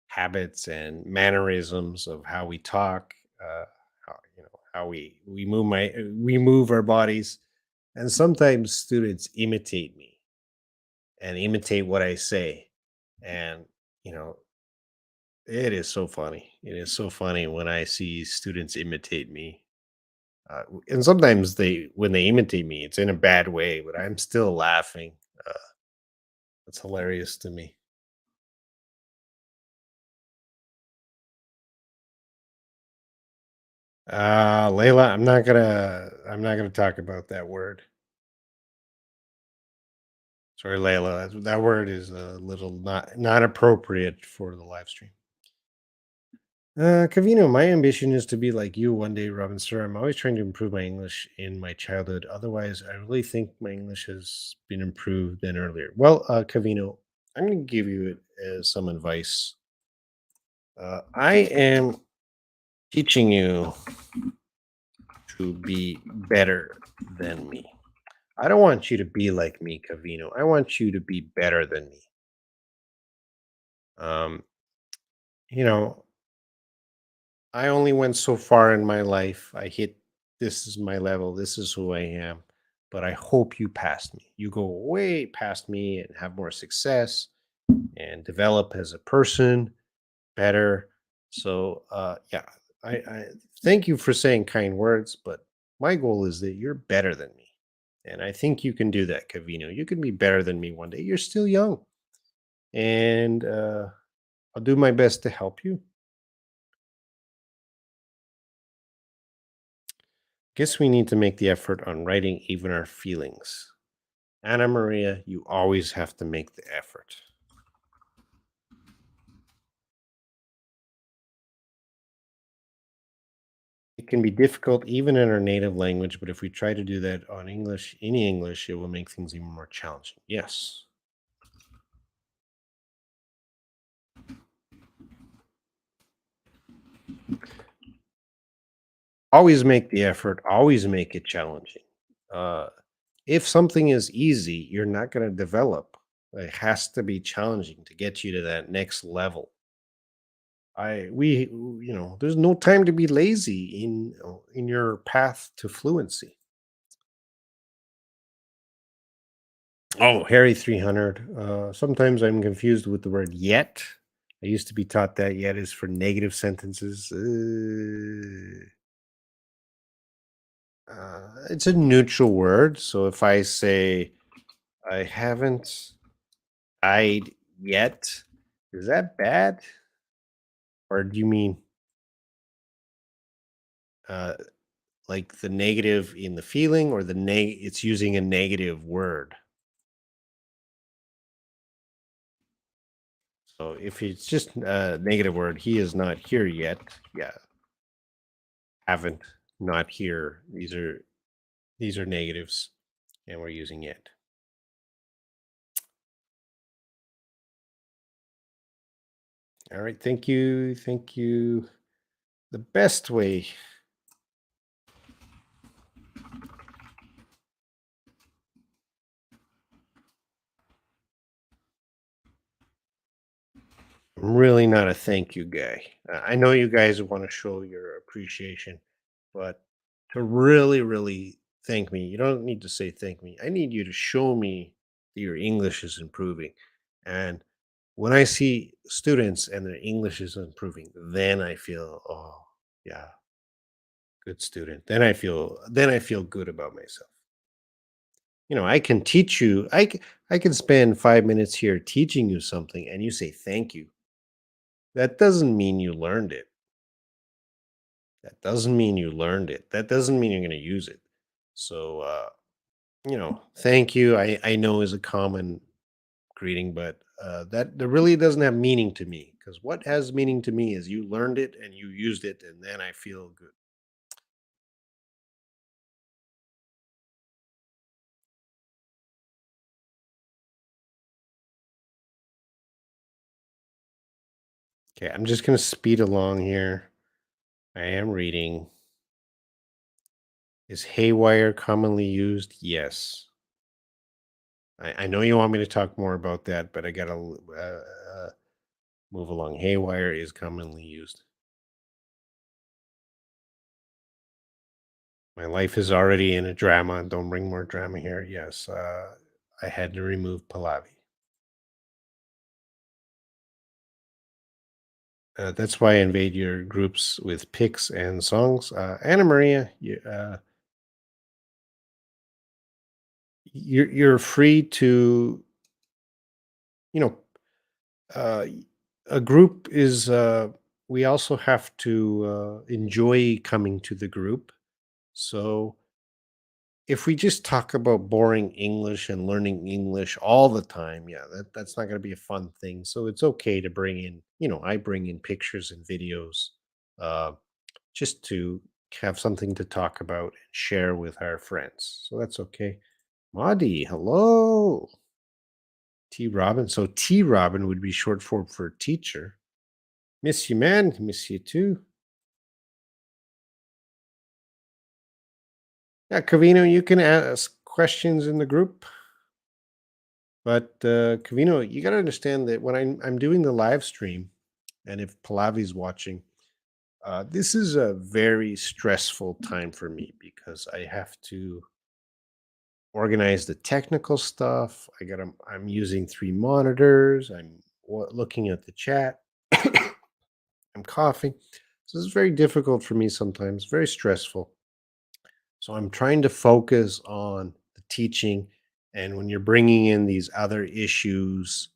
habits and mannerisms of how we talk, how we move our bodies, and sometimes students imitate me and imitate what I say, and you know, it is so funny. It is so funny when I see students imitate me. And sometimes when they imitate me, it's in a bad way, but I'm still laughing. Uh, it's hilarious to me. Layla, I'm not gonna talk about that word. Sorry, Layla. That word is a little not appropriate for the live stream. Cavino, my ambition is to be like you one day, Robin Sir. I'm always trying to improve my English in my childhood. Otherwise, I really think my English has been improved than earlier. Well, Cavino, I'm going to give you some advice. I am teaching you to be better than me. I don't want you to be like me, Cavino. I want you to be better than me. Um, you know, I only went so far in my life. I hit this is my level. This is who I am. But I hope you passed me. You go way past me and have more success and develop as a person better. So yeah, I thank you for saying kind words, but my goal is that you're better than me. And I think you can do that, Cavino. You can be better than me one day. You're still young. And I'll do my best to help you. Guess we need to make the effort on writing even our feelings. Anna Maria, you always have to make the effort. It can be difficult even in our native language, but if we try to do that on English, any English, it will make things even more challenging. Yes. Always make the effort, always make it challenging. Uh, if something is easy, you're not going to develop. It has to be challenging to get you to that next level. There's no time to be lazy in your path to fluency. Oh, Harry 300. Sometimes I'm confused with the word yet. I used to be taught that yet is for negative sentences. It's a neutral word. So if I say, I haven't died yet, is that bad? Or do you mean uh, like the negative in the feeling or it's using a negative word? So if it's just a negative word, he is not here yet. Yeah, haven't, not here. These are negatives, and we're using yet. All right, thank you. The best way. I'm really not a thank you guy. I know you guys want to show your appreciation, but to really, really thank me, you don't need to say thank me. I need you to show me that your English is improving. And when I see students and their English is improving, then I feel, oh, yeah, good student. Then I feel good about myself. You know, I can teach you. I can spend 5 minutes here teaching you something, and you say thank you. That doesn't mean you learned it. That doesn't mean you learned it. That doesn't mean you're going to use it. So Thank you. I know is a common greeting, but that really doesn't have meaning to me because what has meaning to me is you learned it and you used it, and then I feel good. Okay, I'm just gonna speed along here. I am reading. Is haywire commonly used? Yes. I know you want me to talk more about that, but I gotta move along. Haywire is commonly used. My life is already in a drama. Don't bring more drama here. Yes, I had to remove Pallavi. That's why I invade your groups with pics and songs. Anna Maria, you're free to, you know, uh, a group is. We also have to enjoy coming to the group. So if we just talk about boring English and learning English all the time, yeah, that's not going to be a fun thing. So it's okay to bring in, I bring in pictures and videos uh, just to have something to talk about and share with our friends. So that's okay. Madi, hello. T Robin. So T Robin would be short form for teacher. Miss you, man. Miss you too. Yeah, Cavino, you can ask questions in the group. But Cavino, you got to understand that when I'm doing the live stream, and if Pallavi's watching, this is a very stressful time for me because I have to organize the technical stuff. I'm using three monitors. I'm looking at the chat. I'm coughing. So it's very difficult for me sometimes, very stressful. So I'm trying to focus on the teaching. And when you're bringing in these other issues,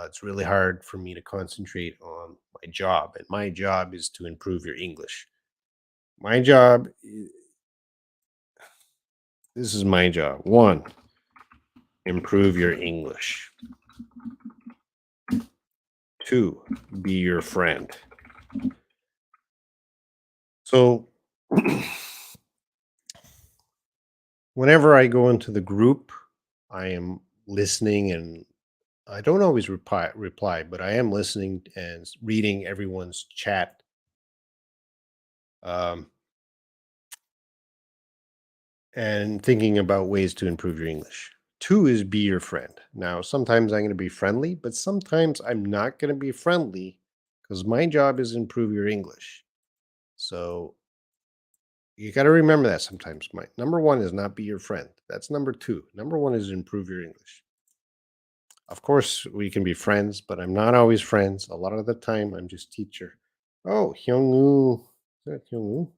it's really hard for me to concentrate on my job. And my job is to improve your English. My job, this is my job. One, improve your English. Two, be your friend. So whenever I go into the group, I am listening and I don't always reply, but I am listening and reading everyone's chat. Um, and thinking about ways to improve your English. Two is be your friend. Now, sometimes I'm going to be friendly, but sometimes I'm not going to be friendly because my job is improve your English. So you got to remember that sometimes. My number one is not be your friend. That's number two. Number one is improve your English. Of course, we can be friends, but I'm not always friends. A lot of the time, I'm just teacher. Oh, Hyungwoo. Is that Hyungwoo?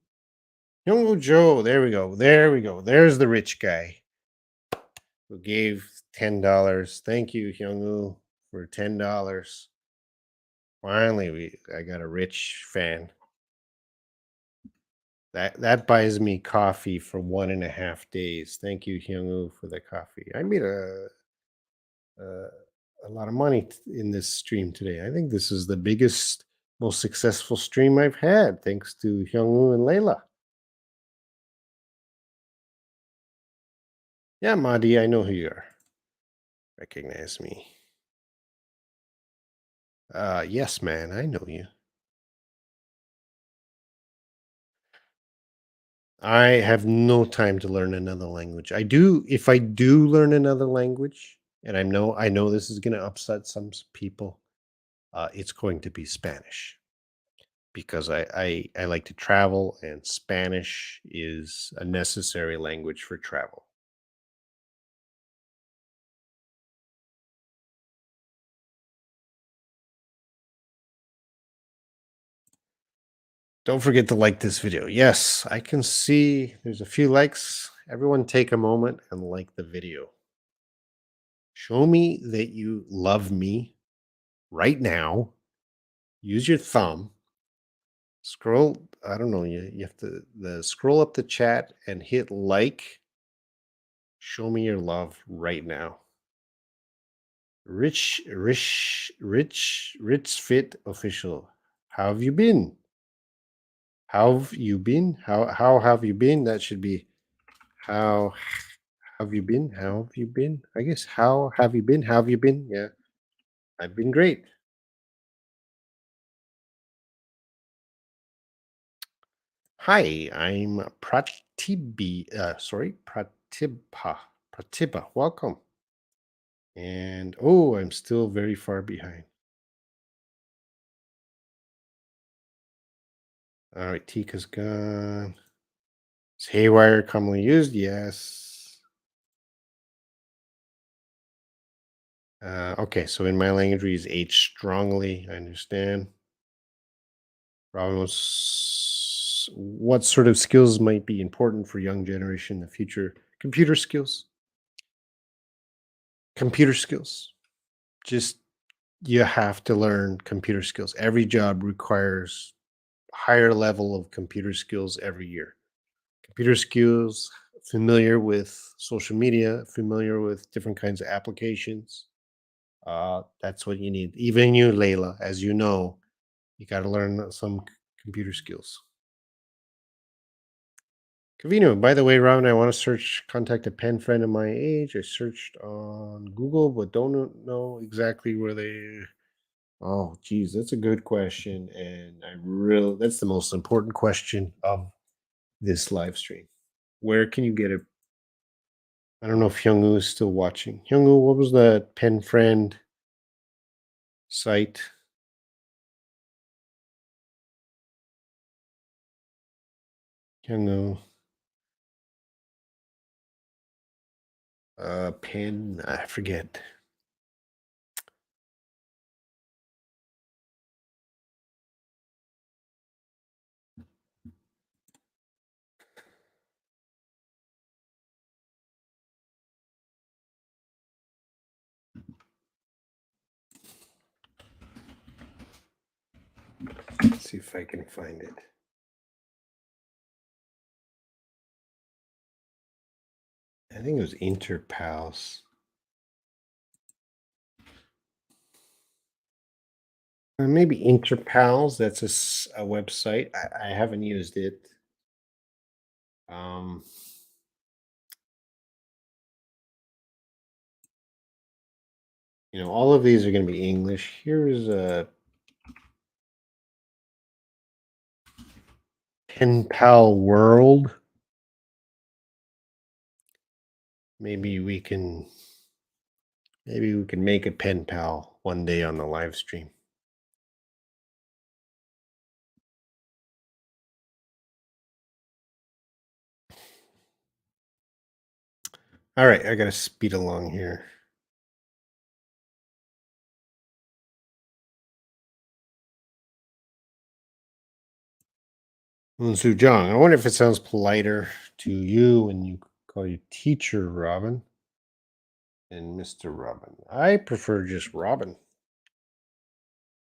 Hyungwoo Joe. There we go. There we go. There's the rich guy who gave $10. Thank you, Hyungwoo, for $10. Finally, I got a rich fan. That buys me coffee for 1.5 days. Thank you, Hyungwoo, for the coffee. I made a, a lot of money in this stream today. I think this is the biggest, most successful stream I've had, thanks to Hyungwoo and Layla. Yeah, Madi, I know who you are. Recognize me. Yes, man, I know you. I have no time to learn another language. I do if I do learn another language, and I know this is gonna upset some people, it's going to be Spanish because I like to travel and Spanish is a necessary language for travel. Don't forget to like this video. Yes, I can see there's a few likes. Everyone take a moment and like the video. Show me that you love me right now. Use your thumb. Scroll, I don't know, you have to scroll up the chat and hit like. Show me your love right now. Rich Fit Official. How have you been? How have you been? How have you been? That should be how have you been? How have you been? I guess how have you been? How have you been? Yeah, I've been great. Hi, I'm Pratibha. Welcome. And oh, I'm still very far behind. All right, Tika's gone. Is haywire commonly used? Yes. Okay, so in my language, we use H strongly. I understand. Robin was what sort of skills might be important for young generation in the future? Computer skills. Computer skills. Just you have to learn computer skills. Every job requires higher level of computer skills every year. Computer skills, familiar with social media, familiar with different kinds of applications. That's what you need. Even you, Layla, as you know, you got to learn some computer skills. Cavino, by the way, Robin, I want to search contact a pen friend of my age. I searched on Google, but don't know exactly where they. Oh, geez, that's a good question, and I really that's the most important question of this live stream. Where can you get it? I don't know if Hyungu is still watching. Hyungu, what was that pen friend site? Hyungu, pen. I forget. Let's see if I can find it. I think it was Interpals. Maybe Interpals. That's a website. I haven't used it. Um, all of these are going to be English. Here's a Pen Pal World. Maybe we can make a pen pal one day on the live stream. All right, I got to speed along here. Su Jong, I wonder if it sounds politer to you when you call you teacher Robin and Mr. Robin. I prefer just Robin.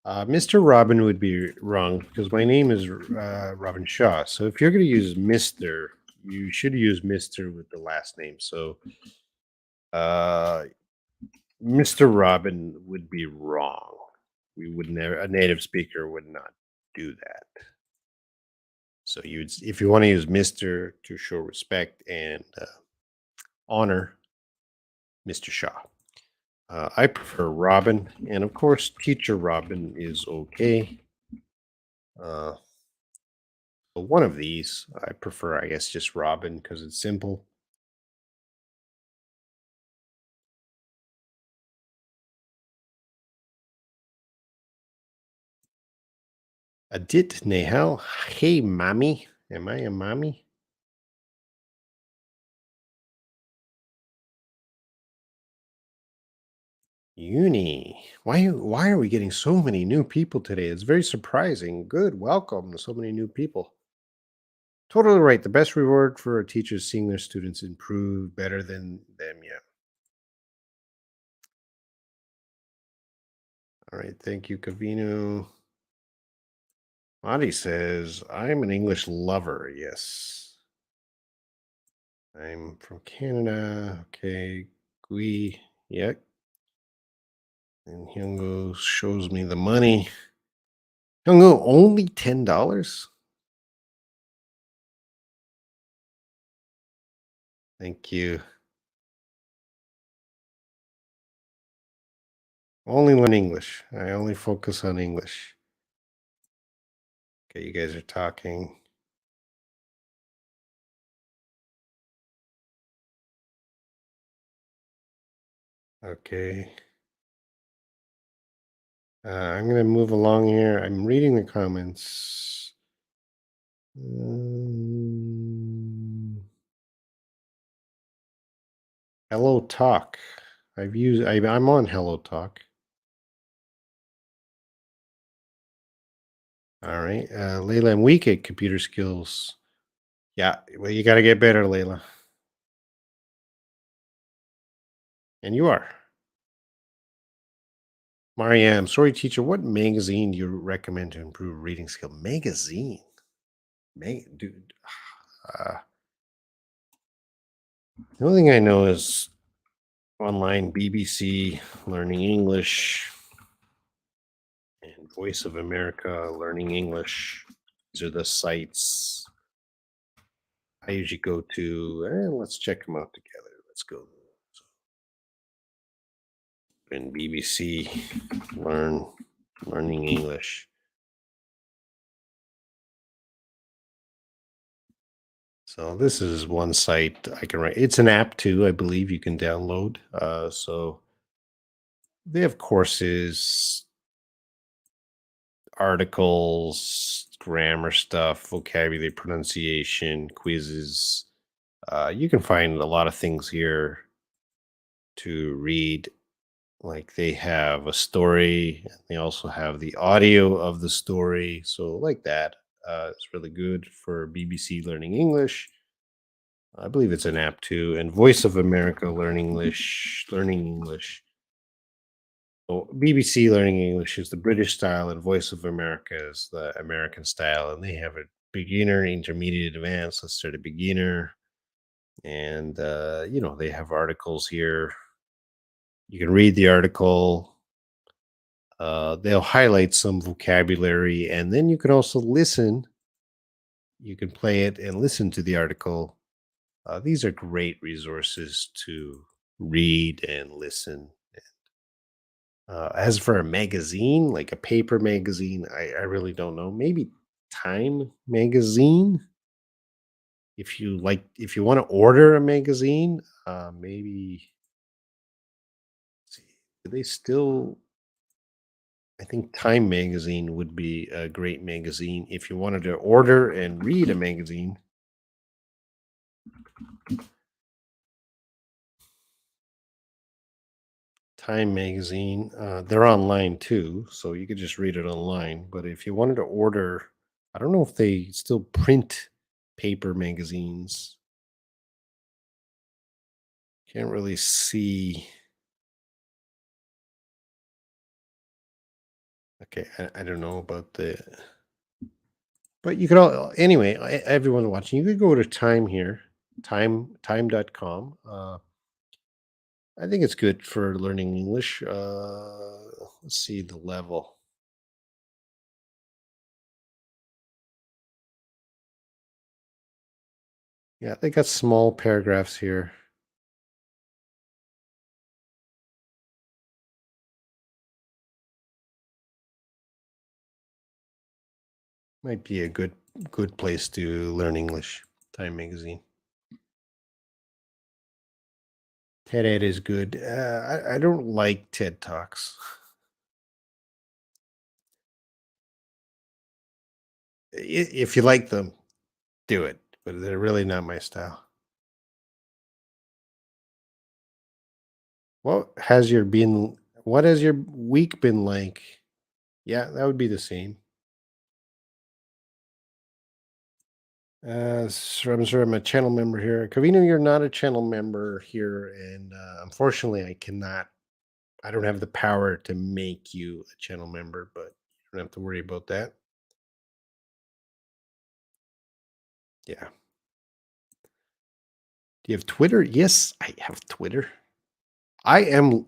Mr. Robin would be wrong because my name is Robin Shaw. So if you're going to use Mr., you should use Mr. with the last name. So uh, Mr. Robin would be wrong. We would never, a native speaker would not do that. So if you want to use Mr. to show respect and honor Mr. Shaw. I prefer Robin, and of course, Teacher Robin is okay. Uh, but one of these, I prefer, I guess, just Robin because it's simple. Adit Nehal, hey, mommy. Am I a mommy? Uni. Why are we getting so many new people today? It's very surprising. Good. Welcome. So many new people. Totally right. The best reward for a teacher is seeing their students improve better than them. Yeah. All right. Thank you, Cavino. Adi says, I'm an English lover. Yes. I'm from Canada. Okay. Gui. Yep. And Hyungo shows me the money. Hyungo, only $10? Thank you. Only learn English. I only focus on English. Okay, you guys are talking. Okay. I'm going to move along here. I'm reading the comments. Mm, Hello Talk. I'm on Hello Talk. All right. Layla, I'm weak at computer skills. Yeah, well, you got to get better, Layla. And you are. Mariam, sorry, teacher. What magazine do you recommend to improve reading skill? Magazine? Dude. Uh, the only thing I know is online BBC, Learning English, and Voice of America, Learning English. These are the sites I usually go to. Let's check them out together. Let's go. And BBC, Learning English. So this is one site I can write. It's an app too, I believe you can download. So they have courses, articles, grammar stuff, vocabulary, pronunciation, quizzes. You can find a lot of things here to read. Like they have a story, and they also have the audio of the story. So like that, it's really good for BBC Learning English. I believe it's an app too, and Voice of America Learning English. Learning English. So BBC Learning English is the British style, and Voice of America is the American style, and they have a beginner, intermediate, advanced. Let's start a beginner, and they have articles here. You can read the article. They'll highlight some vocabulary, and then you can also listen. You can play it and listen to the article. These are great resources to read and listen. As for a magazine, like a paper magazine, I really don't know. Maybe Time magazine. If you want to order a magazine, maybe let's see, do they still? I think Time magazine would be a great magazine if you wanted to order and read a magazine. Time magazine, they're online too, so you could just read it online. But if you wanted to order, I don't know if they still print paper magazines. Can't really see. Okay, I don't know about the. But you could all anyway. Everyone watching, you could go to Time here, time.com. I think it's good for learning English. Let's see the level. Yeah, they got small paragraphs here. Might be a good place to learn English. Time magazine. TED Ed is good. I don't like TED Talks. If you like them, do it, but they're really not my style. What has your been? What has your week been like? Yeah, that would be the same. I'm sorry, I'm a channel member here. Kavino, you're not a channel member here, and unfortunately, I cannot. I don't have the power to make you a channel member, but you don't have to worry about that. Yeah. Do you have Twitter? Yes, I have Twitter. I am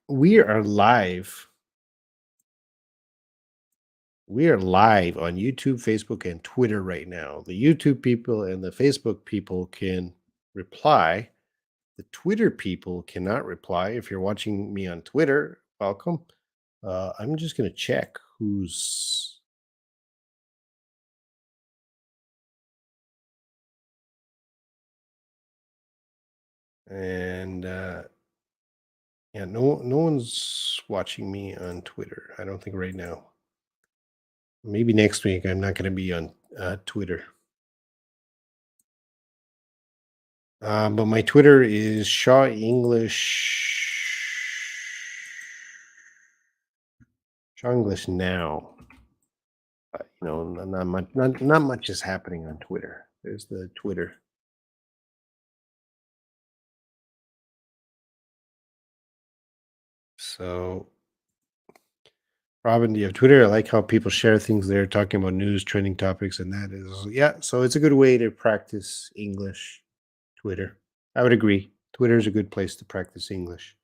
we are live. We are live on YouTube, Facebook, and Twitter right now. The YouTube people and the Facebook people can reply. The Twitter people cannot reply. If you're watching me on Twitter, welcome. I'm just going to check who's. And yeah, no one's watching me on Twitter. I don't think right now. Maybe next week. I'm not going to be on Twitter. But my Twitter is Shaw English now. Not much is happening on Twitter. There's the Twitter. So, Robin, do you have Twitter? I like how people share things there, talking about news, trending topics, and that is yeah. So it's a good way to practice English. Twitter. I would agree. Twitter is a good place to practice English.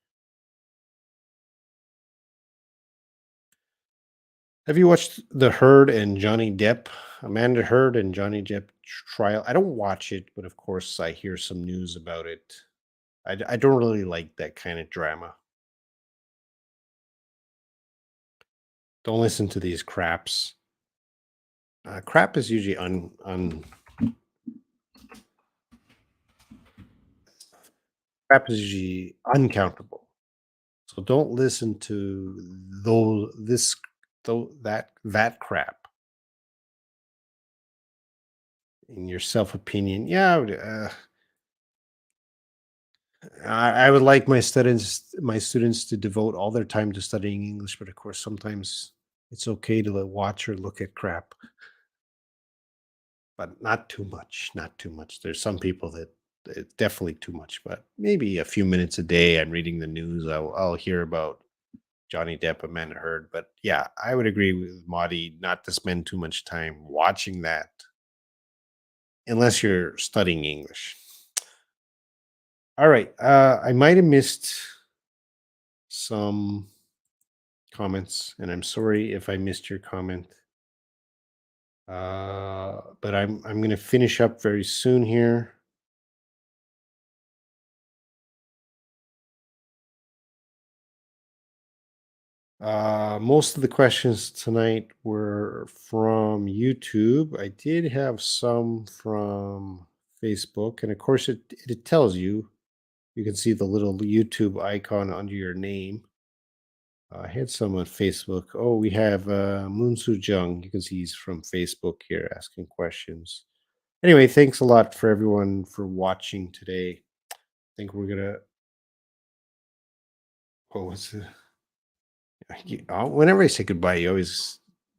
Have you watched the Heard and Johnny Depp, Amanda Heard and Johnny Depp trial? I don't watch it, but of course I hear some news about it. I don't really like that kind of drama. Don't listen to these craps. Crap is usually crap is usually uncountable. So don't listen to that crap in your self opinion. Yeah, I would like my students to devote all their time to studying English, but of course, sometimes it's okay to watch or look at crap, but not too much. Not too much. There's some people that it's definitely too much, but maybe a few minutes a day. I'm reading the news. I'll hear about Johnny Depp, Amanda Heard, but yeah, I would agree with Marty not to spend too much time watching that unless you're studying English. All right, I might have missed some comments, and I'm sorry if I missed your comment. But I'm gonna finish up very soon here. Most of the questions tonight were from YouTube. I did have some from Facebook, and of course, it tells you. You can see the little YouTube icon under your name. I had some on Facebook. Oh, we have Moon Soo Jung. You can see he's from Facebook here asking questions. Anyway, thanks a lot for everyone for watching today. I think we're gonna. What was it? Whenever I say goodbye, you always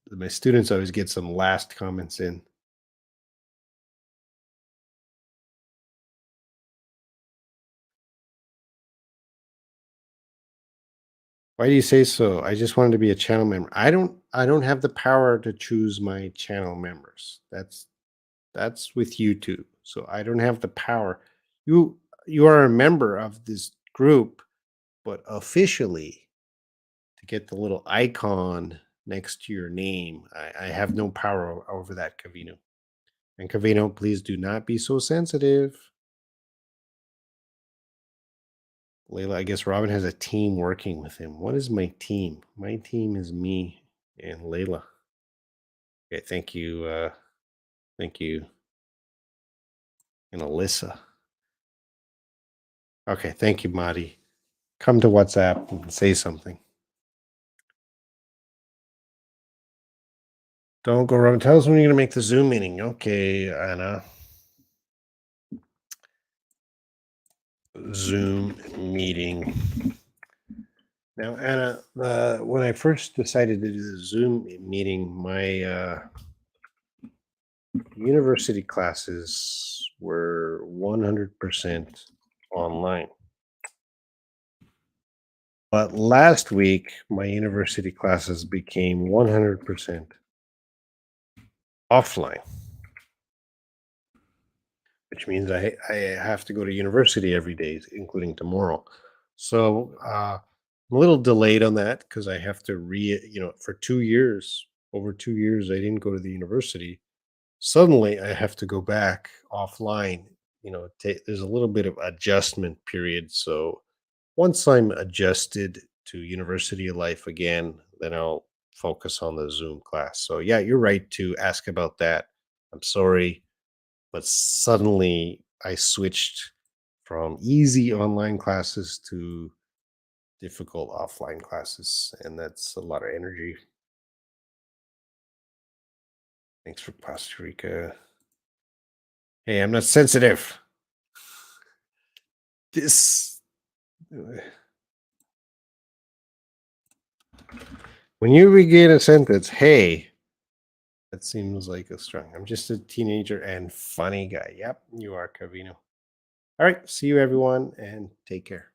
my students always get some last comments in. Why do you say so? I just wanted to be a channel member. I don't have the power to choose my channel members. That's with YouTube. So I don't have the power. You you are a member of this group, but officially to get the little icon next to your name, I have no power over that, Cavino. And Cavino, please do not be so sensitive. Layla, I guess Robin has a team working with him. What is my team? My team is me and Layla. Okay, thank you. Thank you. And Alyssa. Okay, thank you, Marty. Come to WhatsApp and say something. Don't go Robin. Tell us when you're gonna make the Zoom meeting. Okay, Anna. Zoom meeting. Now, Anna, when I first decided to do the Zoom meeting, my university classes were 100% online. But last week, my university classes became 100% offline. which means I have to go to university every day, including tomorrow. So I'm a little delayed on that because I have to for 2 years, over 2 years, I didn't go to the university. Suddenly, I have to go back offline. There's a little bit of adjustment period. So once I'm adjusted to university life again, then I'll focus on the Zoom class. So yeah, you're right to ask about that. I'm sorry, but suddenly I switched from easy online classes to difficult offline classes, and that's a lot of energy. Thanks for Costa Rica. Hey, I'm not sensitive. This uh, when you begin a sentence, hey, that seems like a strong. I'm just a teenager and funny guy. Yep, you are, Cavino. All right, see you everyone, and take care.